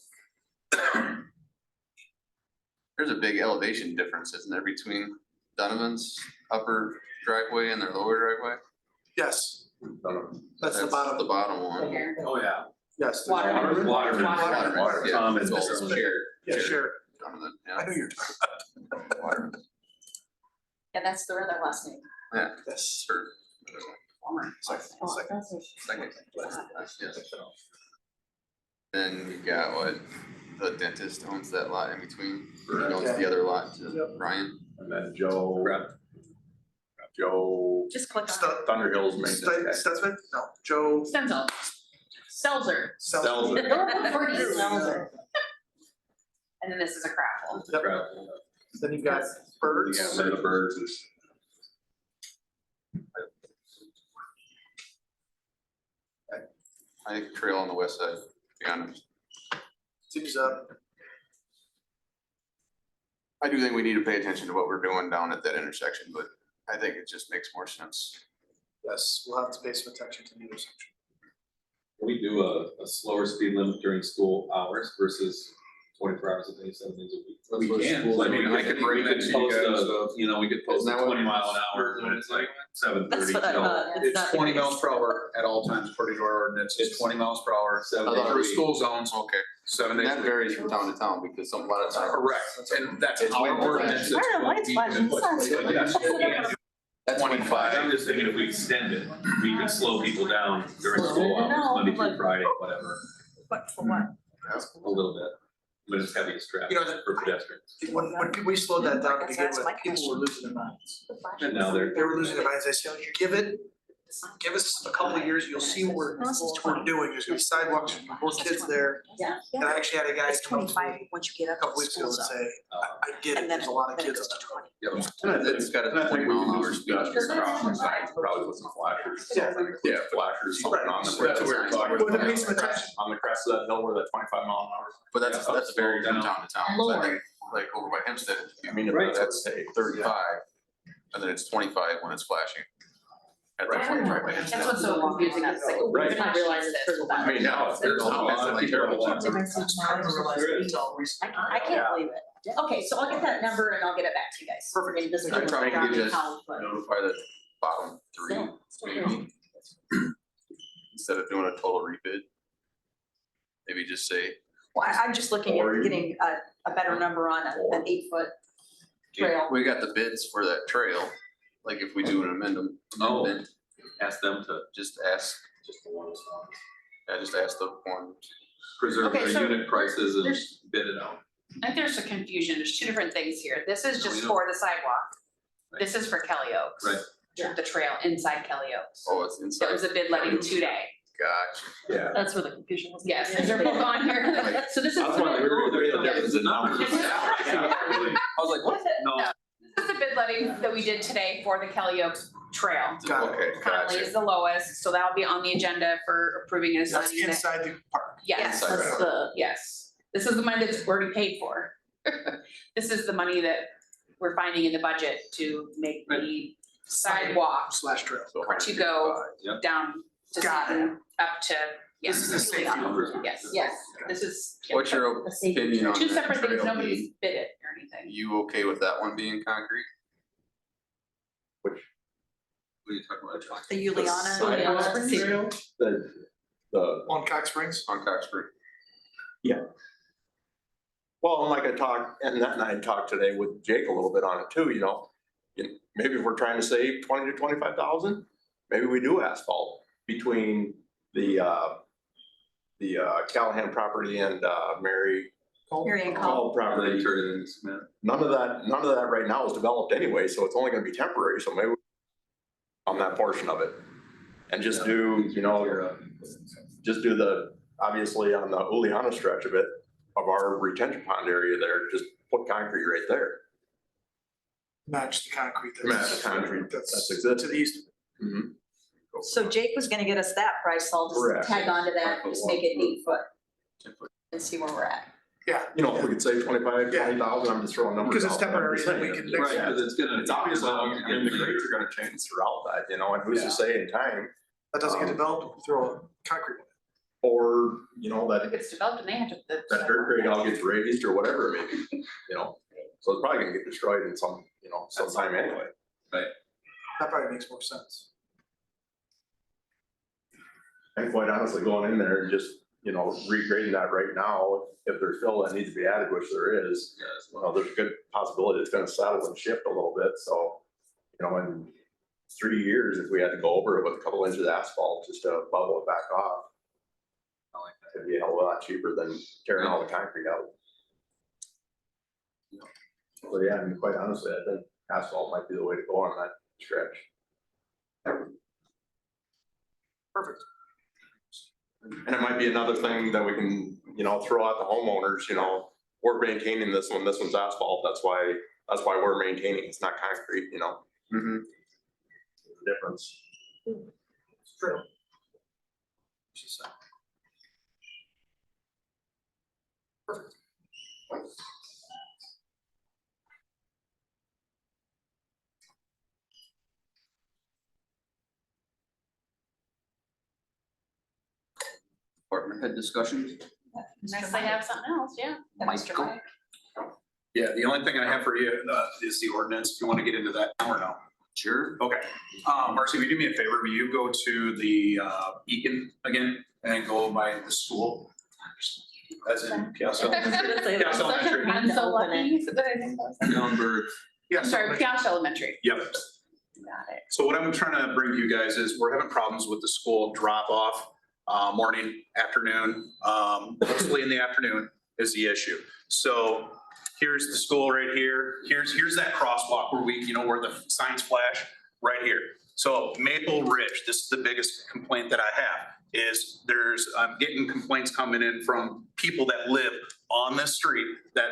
if there's a big elevation difference, isn't there, between Donovan's upper driveway and their lower driveway? Yes, that's the bottom. The bottom one. Oh, yeah. Yes. there's Waterman. Waterman. Waterman. Waterman, yeah. Tom It's and also Mr. shared. Yeah, sure. Donovan, I yeah. knew you were talking Waterman. Yeah, that's their other last name. Yeah, about this. sure. Second. Second. Yes. Then you got what, the dentist owns that lot in between, or owns the other lot to Yep. Ryan. And then Joe, Correct. Joe Just click on it. Stu- Thunder Hills maintenance guy. Stutzman? No, Joe. Stenzel. Selzer. Sells it. Selzer. And then this is a craft Yep. Crap. Then you've got birds. Yeah, and then the birds is. I think trail on the west side, to be honest. Seems, I do think we need to pay attention to what we're doing down at that intersection, but I think it just makes more sense. yes, we'll have to pay some attention to the intersection. We do a slower speed limit during school hours versus 24 hours a day, 7 days a week. We can. I mean, I could bring that to you post guys, a, you know, we could post a Isn't that what- 20-mile-an-hour when it's like 7:30. That's what I thought. It's not the 20 case. miles per hour at all times according to our ordinance. It's 20 miles per hour. 7 I days thought a Through week. school zones, Okay. 7 And days. that a week. varies from town to town, because a lot of times. Correct, and that's It's our way more ordinance. than- It's I don't know why what it's we flashing can signs. put. Yes, you can do That's 25. I'm just thinking if we extend it, we could slow people down during school hours, No, Monday through like- Friday, whatever, But for what? a little bit. When it's heaviest traffic You know, the- for pedestrians. When we slowed that down to begin That's with, my people were question. losing their minds. And now they're. They were losing their minds. I said, you give us a couple of years, you'll see what we're doing. There's gonna be sidewalks, more kids there. Yeah. And I actually had a guy It's come up to 25 me once you get a up couple to weeks ago school and zone. say, I get it, And then there's a lot of then it kids goes on to that. 20. It's got a And I think 20 we mile an can hour use speed. just across the side, probably with some flashers. Yeah, flashers, something on them. That's what we were talking Well, the about. pace of attention. On the crest of that hill where that 25 mile an hour. But that's very from town to town. So I Lower. think, like over by Hempstead, I mean, if Right. that's that's 35, and then it's 25 when it's flashing. At the 25 by That's Hempstead. what's so confusing, it's like, Right. we're not realizing it's for I mean, now, there's a lot of terrible ones. I didn't realize that until recently. I can't believe it. Okay, so I'll get that number and I'll get it back to you guys. Perfect. And this is I try and get how- you notify the bottom three, maybe. Instead of doing a total rebid. Maybe just say, Well, I'm just looking at getting a better number on an 8-foot trail. we got the bids for that trail, like if we do an amendment, Oh. then Ask them to just ask, yeah, just ask the one. preserve Okay, their so unit prices and there's- bid it out. I think there's a confusion, there's two different things here, this is No, just we for the sidewalk. Right. This is for Kelly Oaks. Right. The trail inside Kelly Oaks. Oh, it's That inside. was a bid letting today, Gotcha. Yeah. That's where the confusion was. yes, because they're both on here, so this is. That's why we were gonna read the difference in numbers. I was like, what? No, This is the bid letting that we did today for the Kelly Oaks Trail. Got it. Okay, Conley gotcha. is the lowest, so that'll be on the agenda for approving and That's assigning it. inside the park. Yes, Inside. That's the, yes, this is the money that's already paid for. This is the money that we're finding in the budget to make the sidewalk Slash trail. to go Yep. down to Got it. Seaton, up to, yes. This is a safety Juliana. number. Yes, yes, this is. What's your a safety. opinion on Two that separate things, trail nobody's being- bid it or anything. You okay with that one being concrete? what are you talking about? The Juliana. Juliana. The, On Cox Springs? On Coxbury? well, and like I talked, and I talked today with Jake a little bit on it too, you know. Maybe if we're trying to save 20 to 25,000, maybe we do asphalt between the the Callahan property and Mary Marion Call They property. turn it into cement. None of that right now is developed anyway, so it's only gonna be temporary, so maybe on that portion of it. And just do, you know, just do the, obviously on the Uliana stretch of it, of our retention pond area there, just put concrete right there. Match the concrete Match the concrete that's existing. to the east. Mhm. So Jake was gonna get us that price, so I'll Correct. just tag on to that, just make it 8 foot. And see where we're at. Yeah, You know, if we could say 25, 20,000, I'm just throwing numbers because it's out, but I'm temporary, just then we saying. can. Right, because it's gonna. It's obviously, and the grades are gonna change throughout that, you know, and who's to say in time, That doesn't get developed, throw a concrete. or, you know, If that it's developed and they have to. that dirt grade all gets raised or whatever it may be, you know? So it's probably gonna get destroyed in some, you know, sometime anyway. That probably makes more sense. And quite honestly, going in there and just, you know, regrading that right now, if there's fill that needs to be added, which there is, well, there's a good possibility it's gonna settle and shift a little bit, so, you know, in 3 years, if we had to go over it with a couple inches of asphalt just to bubble it back off, it'd be a hell of a lot cheaper than tearing all the concrete out. So yeah, I mean, quite honestly, I think asphalt might be the way to go on that stretch. Perfect. And it might be another thing that we can, you know, throw out the homeowners, you know, we're maintaining this one, this one's asphalt, that's why we're maintaining, it's not concrete, you know? Difference. It's true. Perfect. Department head discussions? Unless they have something else, yeah. Mr. Mike. Yeah, the only thing I have for you is the ordinance, if you want to get into that now or no. Sure. Okay, Marcy, will you do me a favor, will you go to the Eakin again and go by the school? That's in Piasa. Piasa Elementary. I'm so lucky that I think that was. Youngberg. I'm sorry, Piash Elementary. Yep. Got it. So what I'm trying to bring to you guys is we're having problems with the school drop off, morning, afternoon, mostly in the afternoon is the issue. So here's the school right here. Here's that crosswalk where we, you know, where the signs flash, right here. So Maple Ridge, this is the biggest complaint that I have, is I'm getting complaints coming in from people that live on this street that,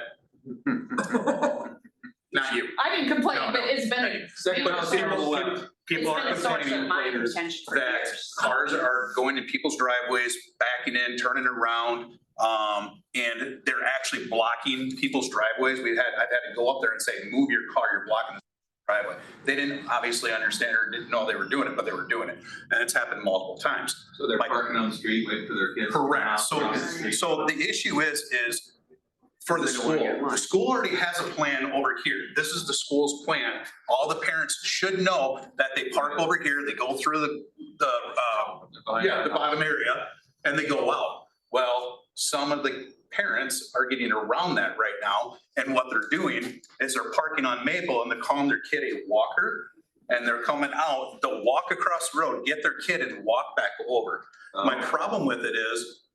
not you. I didn't complain, No, but no. it's been a. Second been a house source- on the left. It's People been are a source of my complaining contention for that years. cars are going in people's driveways, backing in, turning around, and they're actually blocking people's driveways. I've had to go up there and say, move your car, you're blocking the driveway. They didn't obviously understand or didn't know they were doing it, but they were doing it. And it's happened multiple times. So they're Like- parking on the street, waiting for their kids. to Correct. come out, So, cross the street. so the issue is for the school, the school already has a plan over here. This is the school's plan. All the parents should know that they park over here, they go through the bottom area, and they go out. Well, some of the parents are getting around that right now, and what they're doing is they're parking on Maple and they're calling their kid a walker, and they're coming out, they'll walk across the road, get their kid and walk back over. My problem with it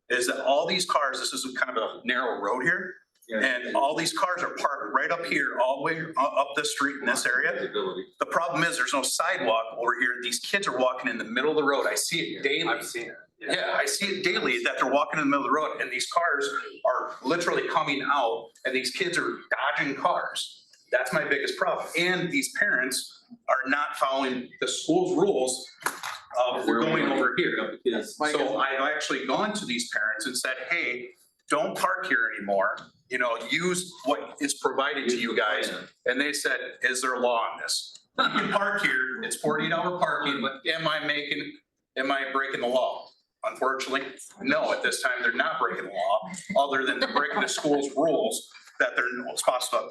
is that all these cars, this is kind of a narrow road here, and all these cars are parked right up here, all the way up this street in this area. Visibility. The problem is there's no sidewalk over here. These kids are walking in the middle of the road. I see it daily. I've seen it. Yeah, I see it daily that they're walking in the middle of the road and these cars are literally coming out and these kids are dodging cars. That's my biggest problem. And these parents are not following the school's rules of going over here. So I've actually gone to these parents and said, hey, don't park here anymore. You know, use what is provided to you guys. And they said, is there a law on this? You can park here, it's 48-hour parking, but am I breaking the law? Unfortunately, no, at this time, they're not breaking the law, other than they're breaking the school's rules that they're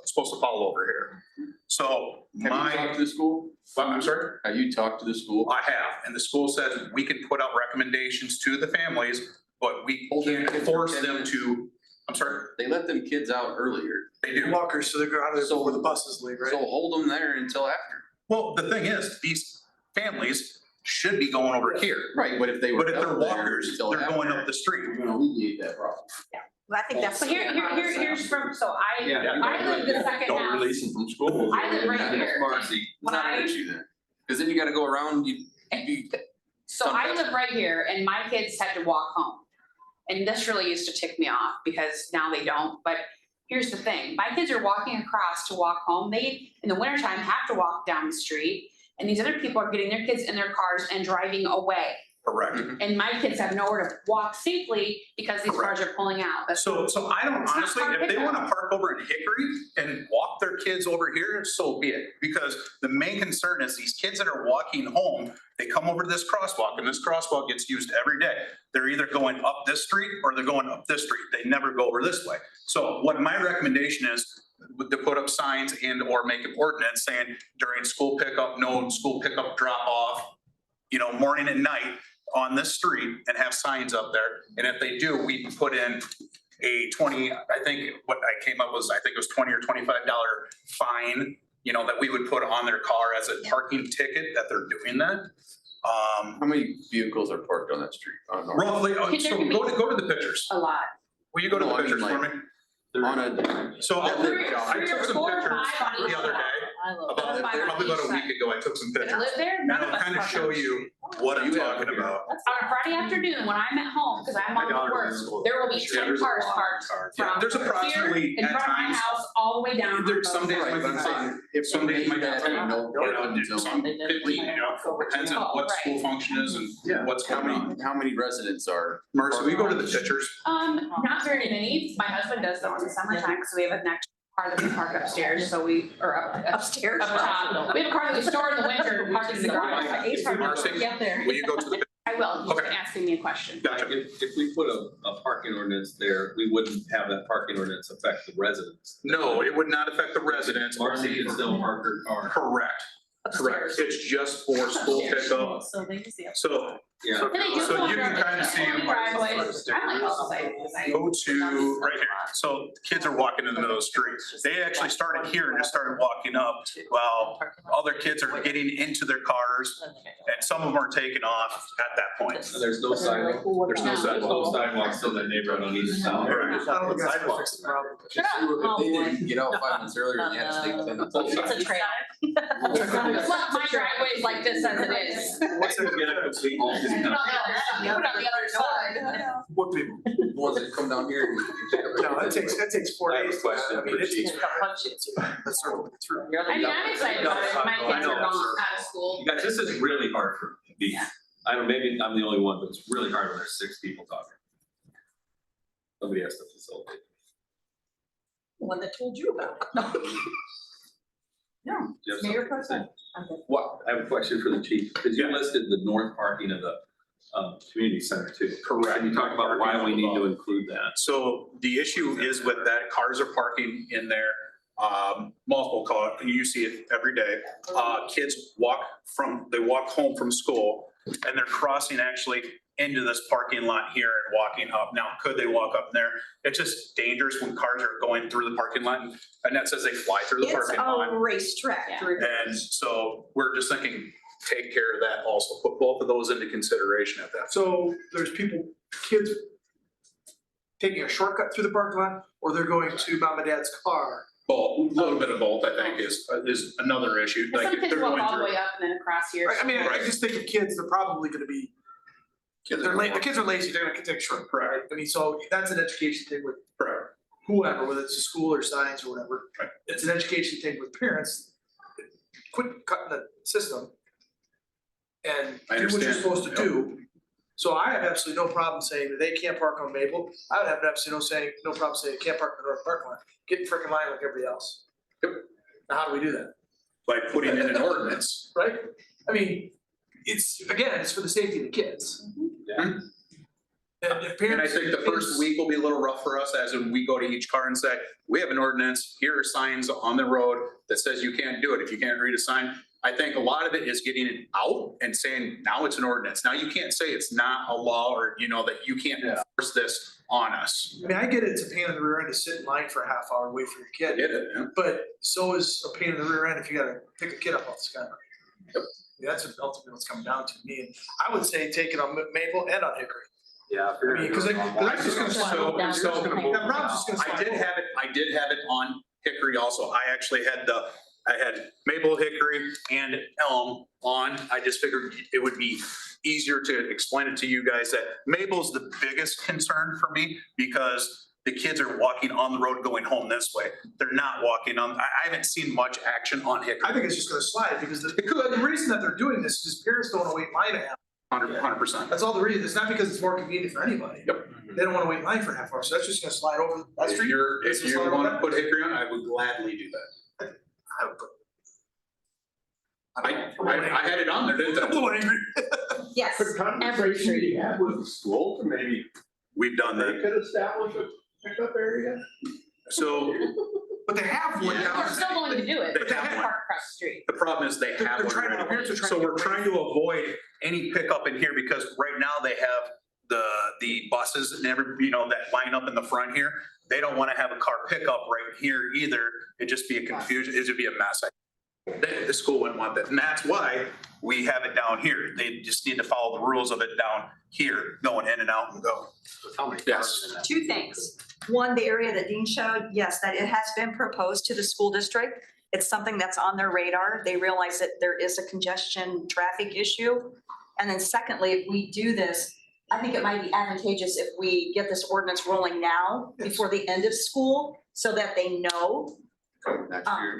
supposed to follow over here. So Have you talked to the school? I'm sorry? Have you talked to the school? I have, and the school says we can put out recommendations to the families, but we can't force them to, I'm sorry, They let them kids out earlier, they do. Walkers, so they're out of there where the buses leave, right? so hold them there until after. Well, the thing is, these families should be going over here. Right, but if they were. But if they're down there walkers, until they're going after, up the street. We're gonna alleviate that problem. I think that's. So here's from, so Yeah. I live the second Don't house, release them from school. I live right here. Marcy. When It's not I- an issue then, cause then you gotta go around, you, So I live right here and my kids had to walk home. And this really used to tick me off because now they don't, but here's the thing, my kids are walking across to walk home, they, in the wintertime, have to walk down the street. And these other people are getting their kids in their cars and driving away. Correct. And my kids have nowhere to walk safely because these cars are pulling out. That's- So I don't It's not honestly, hard to if they pick up. wanna park over in Hickory and walk their kids over here, so be it. Because the main concern is these kids that are walking home, they come over to this crosswalk and this crosswalk gets used every day. They're either going up this street or they're going up this street. They never go over this way. So what my recommendation is to put up signs and or make an ordinance saying during school pickup, no school pickup drop off, morning and night on this street and have signs up there. And if they do, we put in a 20, I think what I came up was, I think it was $20 or $25 fine, that we would put on their car as a parking ticket that they're doing that. how many vehicles are parked on that street? On North? Roughly, There so can be- go to the pictures. A lot. Will you go to the No, I mean, pictures for like- me? On a, So I Three- I three or took some four or pictures five on each the other side. day, I love about, Five on probably each about a side. week ago, I took some If you pictures. live there, And none of I'll us kind of park show on the you street. what I'm You have talking here. about. On a Friday afternoon, when I'm at home, because I'm on the work, there will be 10 cars parked Yeah, from there's here approximately in at front of my times, house, all the way down. there's some days right, might but be I'm fine. saying, if Some days might not. that no parking zone, Some completely, depends on what Right. school function is Yeah. and what's how going on. many residents are? Marcy, will you go to the pictures? Not very many. My husband does them in the summertime, because we have an extra car that we park upstairs, so Upstairs. up top. We have a car that we store in the winter and park in the garage. Marcy, Get there. will you go to the, I will, he's Okay. asking me a question. gotcha. If we put a parking ordinance there, we wouldn't have that parking ordinance affect the residents. No, it would not affect the residents. Marcy can still park her car. Correct, correct. It's just for school pickup. So they use the. So Yeah. And they do So go you can under kind of see the them. driveways. I like all the sites. go to right here. So kids are walking into those streets. They actually started here and just started walking up while other kids are getting into their cars and some of them are taking off at that point. There's no sidewalk. There's no No. sidewalk. sidewalks in that neighborhood on either side. Correct. I don't think that's gonna fix the problem. Shut up. If they didn't get out 5 minutes earlier, and you had to stay within the. It's a trail. Look, my driveway is like this as it is. What's it, Put it on the other side. what people? Ones that come down here. and you take a- No, that takes 4 I have a days. question I mean, for it's, Chief. let's circle it through. I mean, I'm excited about it. My kids are gone out of school. You guys, this is really hard for me. I don't, maybe I'm the only one, but it's really hard when there's 6 people talking. Somebody has to facilitate. One that told you about it. Do you have Mayor something to Pro say? Tem. I'm good. What, I have a question for the chief, because you listed the north parking of the, community center too. Correct. Can you talk about why we need to include that? So the issue is with that, cars are parking in there, multiple car, you see it every day. Kids they walk home from school and they're crossing actually into this parking lot here and walking up. Now, could they walk up there? It's just dangerous when cars are going through the parking lot and that says they fly through the It's parking lot. a racetrack Yeah. through. And so we're just thinking, take care of that also, put both of those into consideration at that. So there's kids taking a shortcut through the parking lot, or they're going to mom and dad's car. Both, a little bit of both, I think, is another issue. And Like some if kids they're walk going all the through. way up and then across here. I mean, I Right. just think of kids, they're probably gonna be, the kids are lazy, they're gonna take a shortcut. Correct. I mean, so that's an education thing with Correct. whoever, whether it's a school or science or whatever. Right. It's an education thing with parents. Quit cutting the system and I do what you're understand. supposed to do. So I have absolutely no problem saying that they can't park on Maple. I would have absolutely no problem saying they can't park in the north parking lot. Get in frickin' line like everybody else. Now, how do we do that, By putting in an ordinance. right? I mean, it's for the safety of the kids. Yeah. And if And parents. I think the first week will be a little rough for us, as in we go to each car and say, we have an ordinance, here are signs on the road that says you can't do it, if you can't read a sign. I think a lot of it is getting it out and saying, now it's an ordinance, now you can't say it's not a law, or that you can't enforce this on us. I mean, I get it's a pain in the rear end to sit in line for a half hour and wait for your I kid, get it, yeah. but so is a pain in the rear end if you gotta pick a kid up off the skyline. That's ultimately what's coming down to me, and I would say take it on Maple and on Hickory. Yeah. I mean, cause that's just gonna slide over. Down. So- That round's just gonna I slide did over. have it on Hickory also. I actually had I had Maple, Hickory and Elm on. I just figured it would be easier to explain it to you guys that Maple's the biggest concern for me because the kids are walking on the road going home this way. They're not walking on, I haven't seen much action on I Hickory. think it's just gonna slide, because the reason that they're doing this is parents don't wanna wait in line to have. 100%. That's all the reason, it's not because it's more convenient for anybody. Yep. They don't wanna wait in line for half hour, so that's just gonna slide over that street. If you want to put Hickory on, I would gladly do that. I would put- I had it on there, didn't I'm a I? little angry. Yes. The conversation you had with the school to maybe We've done they that. could establish a pickup area? So But they have one Yeah. down. They're still going to do it, They but they have have to one. park across the street. the problem is they They're have one trying to- right parents are away. trying So to we're get trying to avoid any pickup in here because right now they have the buses and that line up in the front here. They don't want to have a car pickup right here either. It'd just be a confusion. It'd be a mess. The school wouldn't want that. And that's why we have it down here. They just need to follow the rules of it down here, going in and out and go. Yes. Two things. One, the area that Dean showed, yes, that it has been proposed to the school district. It's something that's on their radar. They realize that there is a congestion traffic issue. And then secondly, if we do this, I think it might be advantageous if we get this ordinance rolling now before the end of school so that they know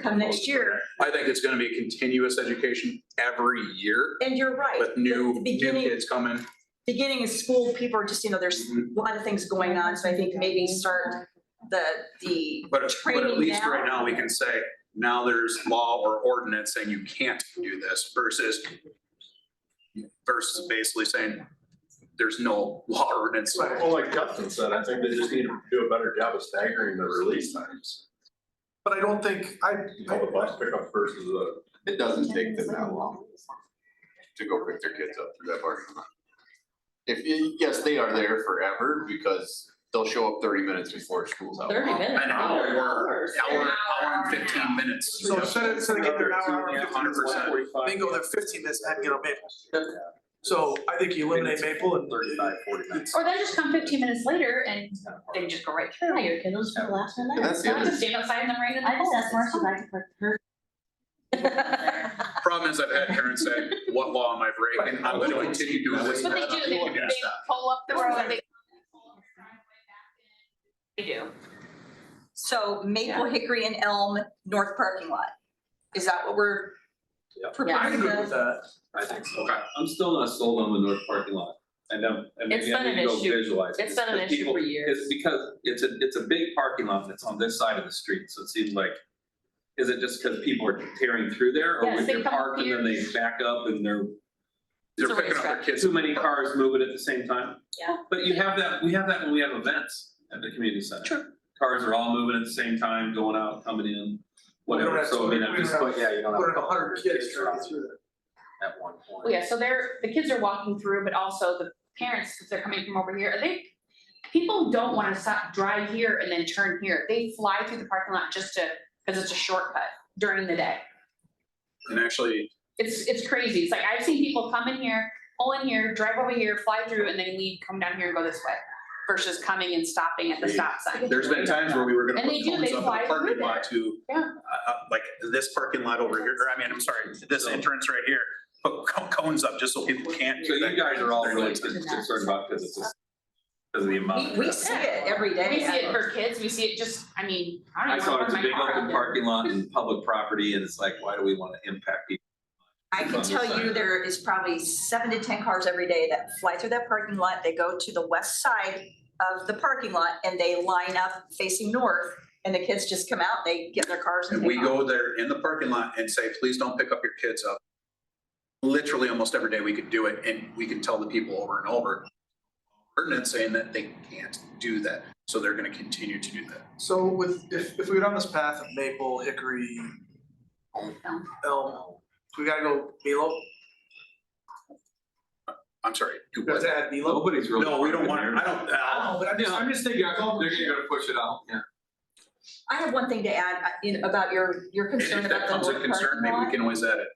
come next year. I think it's gonna be a continuous education every year And you're right. with The new beginning, kids coming. beginning of school, people are just, there's a lot of things going on. So I think maybe start the But at training least now. right now, we can say, now there's law or ordinance saying you can't do this versus basically saying there's no law or ordinance. Well, like Justin said, I think they just need to do a better job of staggering the release times. But I don't think, The bus pickup versus the. It doesn't take them that long to go pick their kids up through that parking lot. Yes, they are there forever because they'll show up 30 minutes before school's out. 30 minutes. An hour, Hours. hour and 15 minutes. so instead of getting there an hour, Yeah, 100%. they can go there 15 minutes and get on Maple. So I think you eliminate Maple and. 35, 40 minutes. Or they just come 15 minutes later and they can just go right through. Yeah, your kid was for the last one. That's the Not other, to stand outside in the rain and the I just asked Marcy cold. if I could put her. Problem is I've had parents say, what law am I breaking? I'm going to continue doing this. But they do, they pull up the road, they. They do. So Maple, Hickory and Elm North parking lot. Is that what we're Yeah. I'm proposing? good with that. I think so. Okay. I'm still not sold on the north parking lot. And It's maybe I been need an to go issue. visualize. It's this, been an but issue people- for years. It's because it's a big parking lot that's on this side of the street, so it seems like, is it just because people are tearing through there? Or Yes, when they you're come up parked and then they back up and They're It's a picking up their racetrack. kids. too many cars moving at the same time? Yeah. But we have that when we have events at the community center. Sure. Cars are all moving at the same time, going out, coming in, We don't whatever, have so I mean, I'm we don't just. have- Yeah, you don't have. We're at 100 kids trying to get through there. At one point. Well, yeah, so the kids are walking through, but also the parents, if they're coming from over here, people don't wanna stop, drive here and then turn here. They fly through the parking lot just cause it's a shortcut during the day. And actually, It's crazy. It's like, I've seen people come in here, pull in here, drive over here, fly through, and then leave, come down here and go this way. Versus coming and stopping at the stop sign. there's been times where we were gonna And put they do, cones they up in fly the parking through lot to, Yeah. like this parking lot over here, or I'm sorry, this entrance right here, put cones up just so people can't. So you guys are all really They're like- concerned about, because of the amount. We see it every day. We see it for kids, we see it just, I mean, I I don't even saw wanna it's a park big my car out open there. parking lot and public property, and it's like, why do we wanna impact people? I can tell you there is probably 7 to 10 cars every day that fly through that parking lot. They go to the west side of the parking lot and they line up facing north. And the kids just come out, they get their cars and And they we go there in the parking lot and say, please don't pick up your kids up. Literally almost every day we could do it and we can tell the people over and over. Ordinance saying that they can't do that, so they're gonna continue to do that. So if we go down this path of Maple, Hickory, Elm, we gotta go Milo, I'm sorry. do we have what? to add Milo. Nobody's really. No, we don't want, parking I don't, I know, but I'm just thinking. They're gonna push it out, yeah. I have one thing to add about your concern if about that the comes a north concern, parking maybe we lot. can always add it.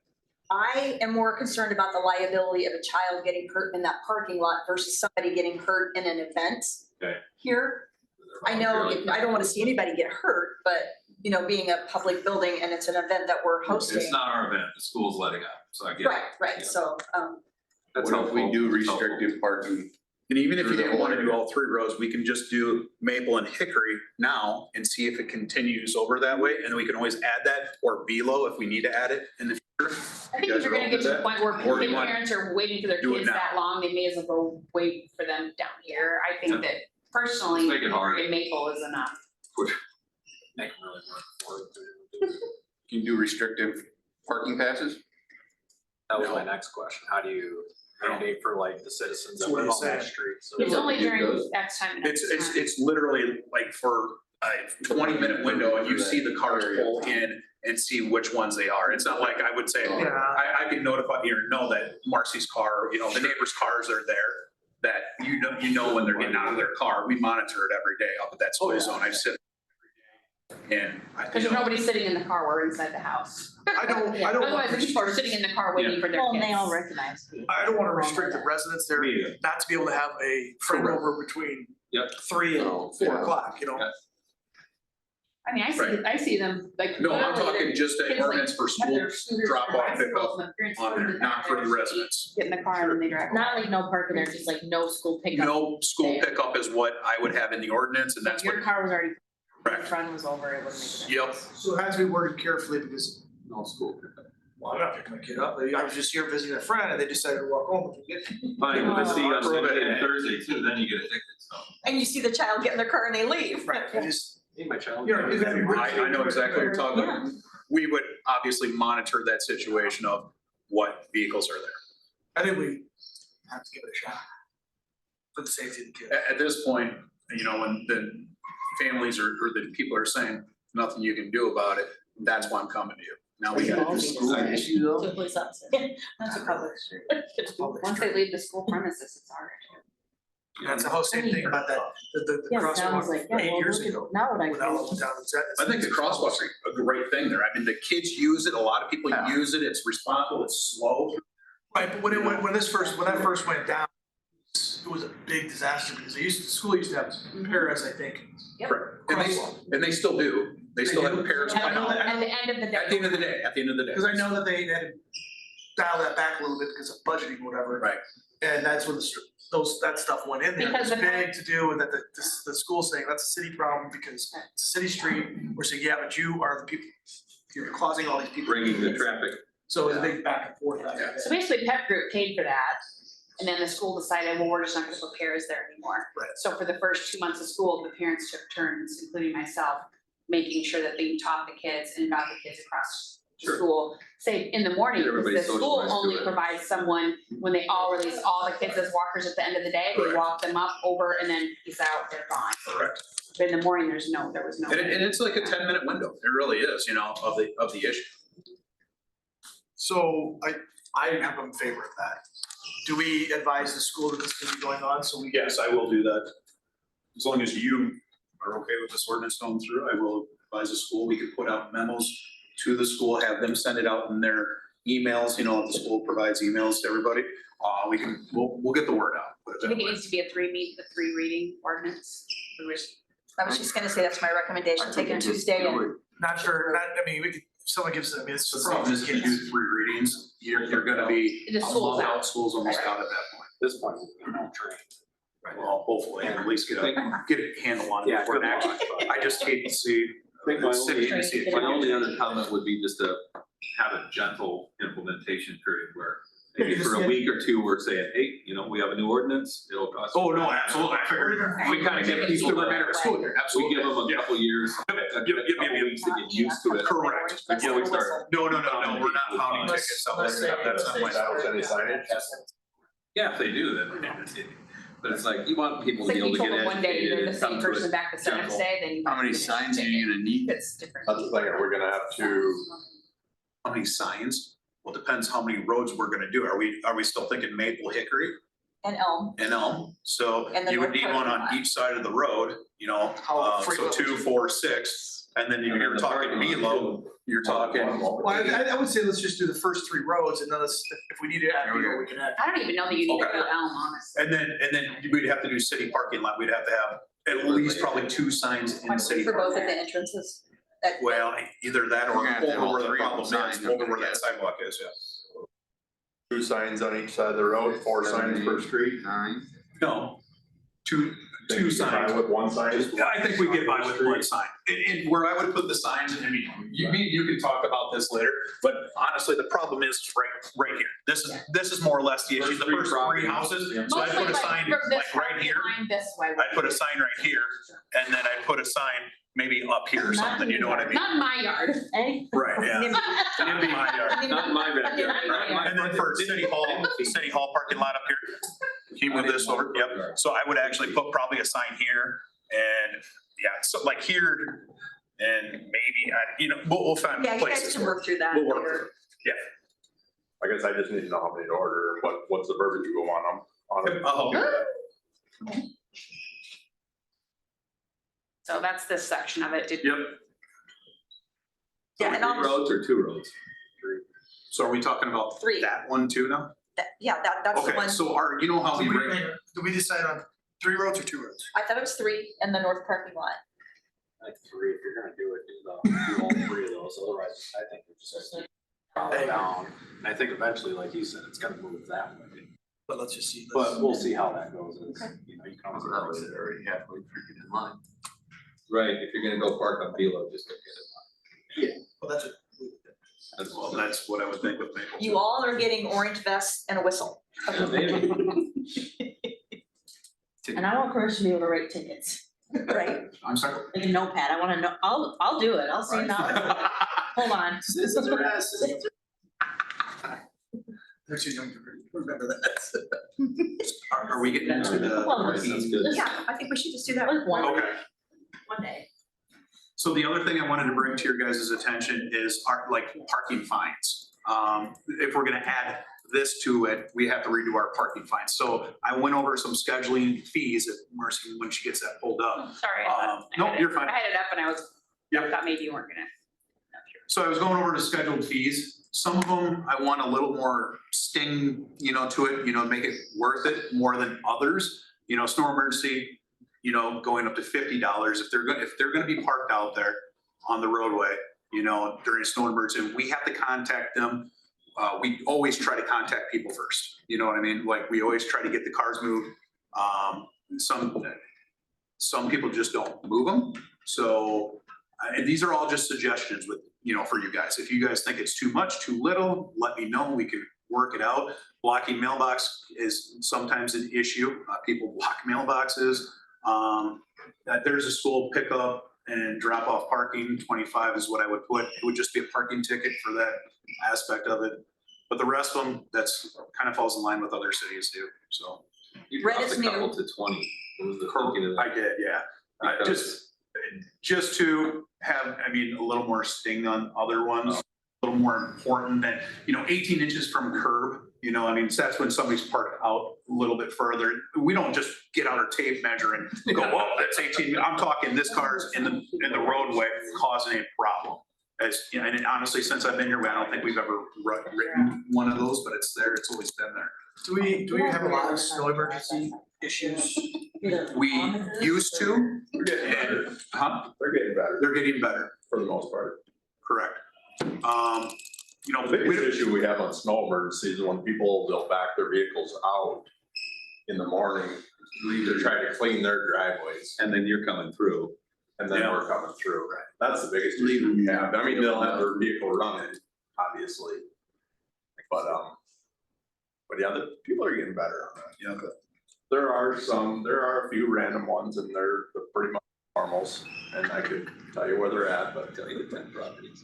I am more concerned about the liability of a child getting hurt in that parking lot versus somebody getting hurt in an event. Okay. Here, I know, I don't wanna see anybody get hurt, but, you know, being a public building and it's an event that we're hosting. It's not our event, the school's letting out, so I get it. Right, so, That's What if we helpful. do That's helpful. restrictive parking? And even if you Through the didn't wanna whole do area. all 3 rows, we can just do Maple and Hickory now and see if it continues over that way, and then we can always add that or below if we need to add it in the future. I think You if guys you're are gonna all get good to the with point where Or do you want- parents are waiting for their do it kids now? that long, they may as well go wait for them down here. I think that personally, Let's make it hard. Hickory and Maple is enough. Make them really work for it. Can you do restrictive parking passes? That was my next question. How do you mandate for like the citizens that So what live do you on that say? street? So It's only you during go- X time and X It's, time. it's literally like for a 20-minute window and you see the cars pull in and see which ones they are. It's not like I would say, Yeah. I can notify you or know that Marcy's car, you know, the neighbor's cars are there. That you know when they're getting out of their car. We monitor it every day up at that school zone. I sit. And I, Cause there's nobody sitting in the car, we're inside the house. I don't want Otherwise, to the people are restrict, sitting in the car waiting for their Well, kids. and they all recognize. I don't want to restrict the residents there, Me either. not to be able to have a front over between Yep. 3 and Oh, 4 yeah. o'clock, you know? Yeah. I mean, I see them like. no, I'm literally, talking just kids, an like, ordinance for have school their scooters drop or off bicycles pickup and their parents on put them there, in not for the their seat, residents. Get in the car and then they drive. Not like no parking there, just like no school pickup. No school pickup is what I would have in the ordinance and that's what. Your car was already, your Correct. friend was over, it wouldn't make a Yep. difference. So it has to be worded carefully because, No school pickup. well, I'm not picking my kid up. I was just here visiting a friend and they decided to walk home. Fine, but see, on Oh. Monday and Thursday too, then you get a ticket, so. and you see the child get in their car and they leave. Right, I just, Hey, my child. you know, it's gotta be worded. I know exactly what you're talking about. We would obviously monitor that situation of what vehicles are there. I think we have to give it a shot. For the safety of the kids. At this point, you know, when the families or the people are saying nothing you can do about it, that's why I'm coming to you. Now we gotta do school. To a police officer. That's a public street. Once they leave the school premises, it's ours. That's the whole same thing about that, the Yeah, sounds crosswalk like, yeah, 8 well, years look at, ago. now what I Without all can. the down, I think the crosswalks are a great thing there. I mean, the kids use it, a lot of people use it, it's responsible, it's slow. Right, but when that first went down, it was a big disaster because the school used to have paras, I think. Correct. Crosswalk. And they still do. They still have pairs. At the end of the day. At the end of the day, at the end of the day. Because I know that they had to dial that back a little bit because of budgeting or whatever. Right. And that's when that stuff went in there. It Because was the big to do, and that the school saying that's a city problem because it's a city street. We're saying, yeah, but you are the people, you're causing all these people. Bringing the traffic. So it was a big back and forth. Yeah. So basically Pep Group paid for that. And then the school decided, well, we're just not gonna put pairs there anymore. Right. So for the first 2 months of school, the parents took turns, including myself, making sure that they taught the kids and got the kids across the Sure. school. Say in the morning, Get everybody because the school socialized to only it. provides someone, when they all release all the kids as walkers at the end of the day, they Correct. walk them up, over, and then peace out, they're gone. Correct. But in the morning, there was no. And it's like a 10-minute window. It really is, you know, of the issue. So I am in favor of that. Do we advise the school that this is going on so we? Yes, I will do that. As long as you are okay with this ordinance going through, I will advise the school. We could put out memos to the school, have them send it out in their emails, you know, if the school provides emails to everybody. We'll get the word out. Put it Do you that think it way. needs to be a 3 reading ordinance? I was just gonna say, that's my recommendation, take it Tuesday and. Not sure, I mean, we could, if someone gives it, I mean, it's. The problem is if you do 3 readings, you're gonna be, The school's out. school's almost out at that point. This point, we're not trained. Well, hopefully, at least get a handle on it Yeah, before it good luck. actually. I just hate to see, I think my the city to only, see it. my only other comment would be just to have a gentle implementation period where maybe for a week or two, we're saying, hey, you know, we have a new ordinance, it'll cost. Oh, no, absolutely. We kind of give people To the, remain at school year, we give absolutely. them a couple years, a Give couple weeks to get used to it. Correct. Before we start. No, we're not pounding tickets. That's not my. Establish any signage? Yeah, if they do, then, but it's like, you want people It's to like be able you to told get them one day, educated you're the and same come to person it. back the next gentle. day, then you. How many signs are you gonna need? It's different. That's the thing, we're gonna have to, How many signs? Well, depends how many roads we're gonna do. Are we still thinking Maple, Hickory, And Elm, and Elm? So And the you would north need one parking on lot. each side of the road, you know, How so frequent 2, 4, 6. And then you're talking Milo, you're talking. Well, I would say let's just do the first 3 roads and then let's, if we need to add more, we can add. I don't even know that you need to Okay. go Elm, honestly. And then we'd have to do city parking lot, we'd have to have at least probably 2 signs in city. For both parking. of the entrances? That- Well, either that or We're gonna have to have over all where the 3 of them problem is, signed, over where I that guess. sidewalk is, yeah. 2 signs on each side of the road, 4 signs per street. 9. No, two Think you can buy signs. With 1 sign. Yeah, I think we get by with 1 sign. And where I would put the signs, I mean, you can talk about this later, but honestly, the problem is right here. This is more or less the issue, the first 3 houses. So I Mostly put a sign from this like right property here, line this way. I put a sign right here, and then I put a sign maybe up here or something, you know what I mean? Not in my yard. Right, yeah. Not in my yard. Not in my backyard. Not in my yard. And then for city hall parking lot up here, can you move this over? Yep. So I would actually put probably a sign here and, yeah, so like here and maybe, we'll find Yeah, you guys places. can work through that We'll work later. through it. I guess I just need to know how many to order, and what's the verbiage you go on them. I'll help you with that. So that's this section of it. Did Yep. Yeah, and I'll, roads or 2 roads? So are we talking about 3. that one too now? That's the Okay, one, so you know how we bring, Do we decide on 3 roads or 2 roads? I thought it was 3 in the north parking lot. Like 3, if you're gonna do it, do all 3 of those, otherwise I think we're just like follow down. And I think eventually, like you said, it's gonna move that way. But let's just see. But we'll see how that goes, you know, you can I always. was already halfway freaking in line. Right, if you're gonna go park on Velo, just go get it. Well, that's it. that's what I would think with Maple. You all are getting orange vests and a whistle. Yeah, maybe. And I want Chris to be able to write tickets, Right. I'm sorry. like a notepad, I wanna know, I'll do it, I'll say no. Hold on. They're too young to remember that. Are we getting into the? Well, Sounds good. Yeah, I think we should just do that. Like one Okay. day. So the other thing I wanted to bring to your guys' attention is our, like, parking fines. If we're gonna add this to it, we have to redo our parking fines. So I went over some scheduling fees at Mercy when she gets that pulled up. Sorry. No, you're fine. I had it up and I Yep. thought maybe you weren't gonna. So I was going over to scheduled fees. Some of them, I want a little more sting, to it, make it worth it more than others. Snow emergency, going up to $50 if they're gonna be parked out there on the roadway, during a snow emergency, we have to contact them. We always try to contact people first, you know what I mean? Like, we always try to get the cars moved. Some people just don't move them. So, and these are all just suggestions with, for you guys. If you guys think it's too much, too little, let me know. We can work it out. Blocking mailbox is sometimes an issue. People block mailboxes. There's a school pickup and drop off parking, 25 is what I would put. It would just be a parking ticket for that aspect of it. But the rest of them, that's kind of falls in line with other cities do, so. You Red dropped is a couple new. to 20. What was the thinking of that? I did, yeah. Just to have, a little more sting on other ones, a little more important than, 18 inches from curb, so that's when somebody's parked out a little bit further. We don't just get out our tape measure and go, oh, that's 18. I'm talking this car's in the roadway causing a problem. And honestly, since I've been here, I don't think we've ever written one of those, but it's there. It's always been there. Do we have a lot of snow emergency issues? We used to, and, They're getting better they're getting better, for the most part. correct. The biggest issue we have on snow emergencies is when they'll back their vehicles out in the morning to try to clean their driveways, And then you're coming through. and then Yeah. we're coming through. That's the biggest issue we have. They'll have their vehicle running, obviously. But yeah, the people are getting better on that. Yeah. There are a few random ones, and they're pretty much normals, and I could tell you where they're at, but Tell you the 10 properties.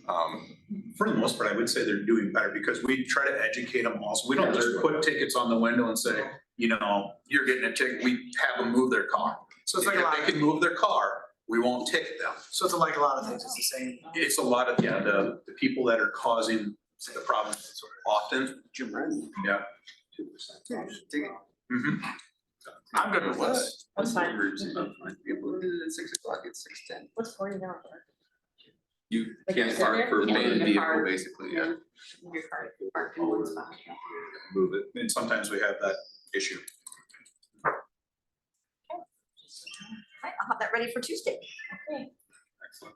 For the most part, I would say they're doing better because we try to educate them also. We don't Yeah, just they're- put tickets on the window and say, you're getting a ticket. We have them move their car. So it's like a lot, If they can move their car, we won't ticket them. so it's like a lot of things, it's the same. It's a lot of, the people that are causing the problem often. Yeah. 2%. Mhm. I'm good with this. That's fine. Emergencies, I'm fine. People did it at 6 o'clock, it's 6:10. What's $40? You Like can't you said, park for you more can't than the vehicle, car. basically, yeah. Your car parked in one spot. move it. And sometimes we have that issue. Right, I'll have that ready for Tuesday. Excellent.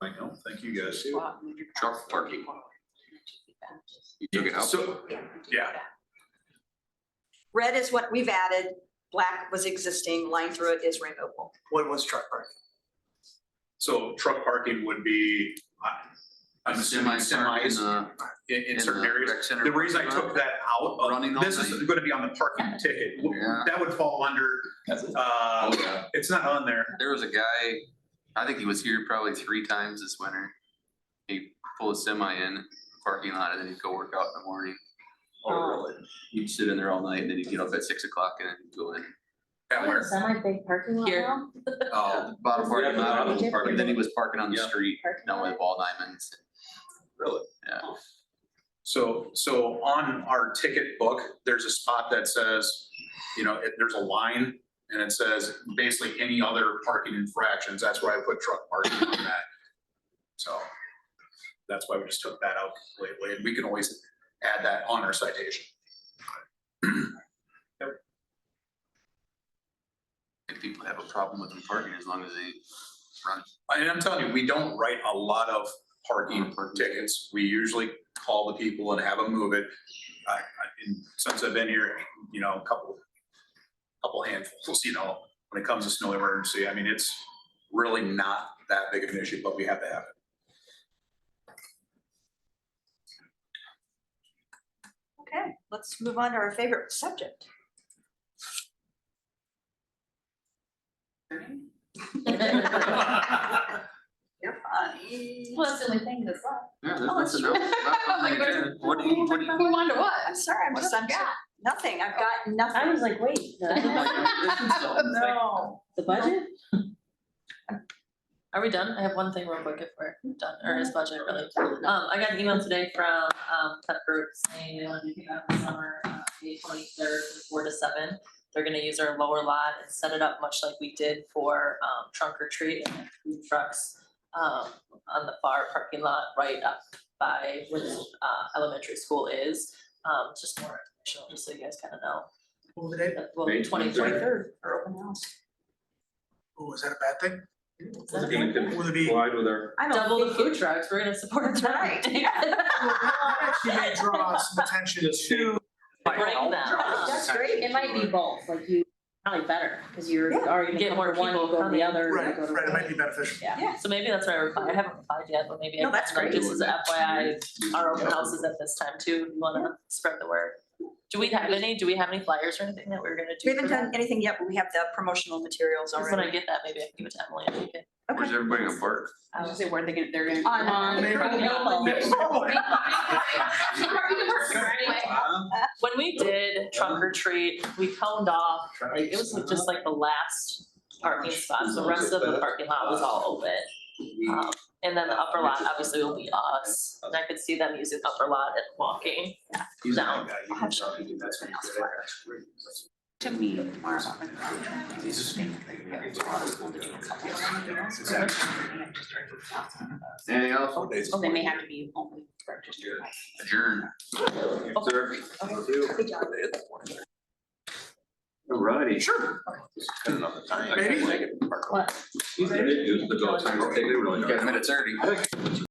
I know, thank you guys. Truck parking. You took it out? So, yeah, Red is what we've added, black was existing, line through it is removable. What was truck park? so truck parking would be, I'm assuming semis in certain areas. The reason I took that out, Running all this is night? gonna be on the parking ticket. Yeah. That would fall under, Oh, yeah. it's not on there. There was a guy, I think he was here probably 3 times this winter. He pulled a semi in parking lot and then he'd go work out in the morning. Oh. Really? He'd sit in there all night and then he'd get up at 6 o'clock and then he'd go in. At where? Semi-big parking lot Here. now? Bottom part of the Yeah, mountain, parking. and then he was parking on the Yeah. street, Parking down with lot? ball diamonds. Really? Yeah. So on our ticket book, there's a spot that says, there's a line and it says basically any other parking infractions. That's where I put truck parking on that. So that's why we just took that out completely, and we can always add that on our citation. If people have a problem with them parking as long as they run. And I'm telling you, we don't write a lot of parking tickets. We usually call the people and have them move it. Since I've been here, a couple handfuls, when it comes to snow emergency. I mean, it's really not that big of an issue, but we have to have it. Okay, let's move on to our favorite subject. You're funny. Well, that's the only thing that's left. Yeah, there's Oh, that's nothing else. Not something good. What do you? Who wanted what? I'm sorry, I'm What just, have you got? nothing, I've got nothing. I was like, wait, No. the budget? Are we done? I have one thing real quick if we're done, or is budget really? I got an email today from, Pep Group saying they want to pick up the summer, May 23rd from 4 to 7. They're gonna use our lower lot and set it up much like we did for, trunk or treat and have food trucks, on the far parking lot right up by where the, elementary school is. Just more informational, just so you guys kind of know. What was the date? Well, May 23rd for open house. Oh, is that a bad thing? It could Will it be? collide with our, I don't Double the think food trucks, we're gonna support That's them. right. Actually may draw some attention to. Bring them. That's great. It might be both, like you, probably better, cause you're Yeah. already Get gonna more come to one, you people go to coming. the other. you Right, go to right, it one. might be beneficial. Yeah. So maybe that's why I replied, I haven't replied yet, but maybe I No, can, that's like, great. just as a FYI, our open houses at this time too, you wanna spread the word. Do we have any flyers or anything that we're gonna do? We haven't for that? done anything yet, but we have the promotional materials Because when I already. get that, maybe I can give it to Emily and we can. Where's everybody gonna park? I was gonna say, where are they gonna, they're gonna. On- When we did trunk or treat, we coned off, like, it was just like the last parking spots, the rest of the parking lot was all open. And then the upper lot obviously will be us, and I could see them using upper lot and walking down. I'll have to- To me tomorrow. Anything else? Oh, they may have to be only registered. Adjourn. sir. Good job. Alrighty. Sure. Cut enough time. Maybe. What? Use the go time, take it really. Got minutes 30.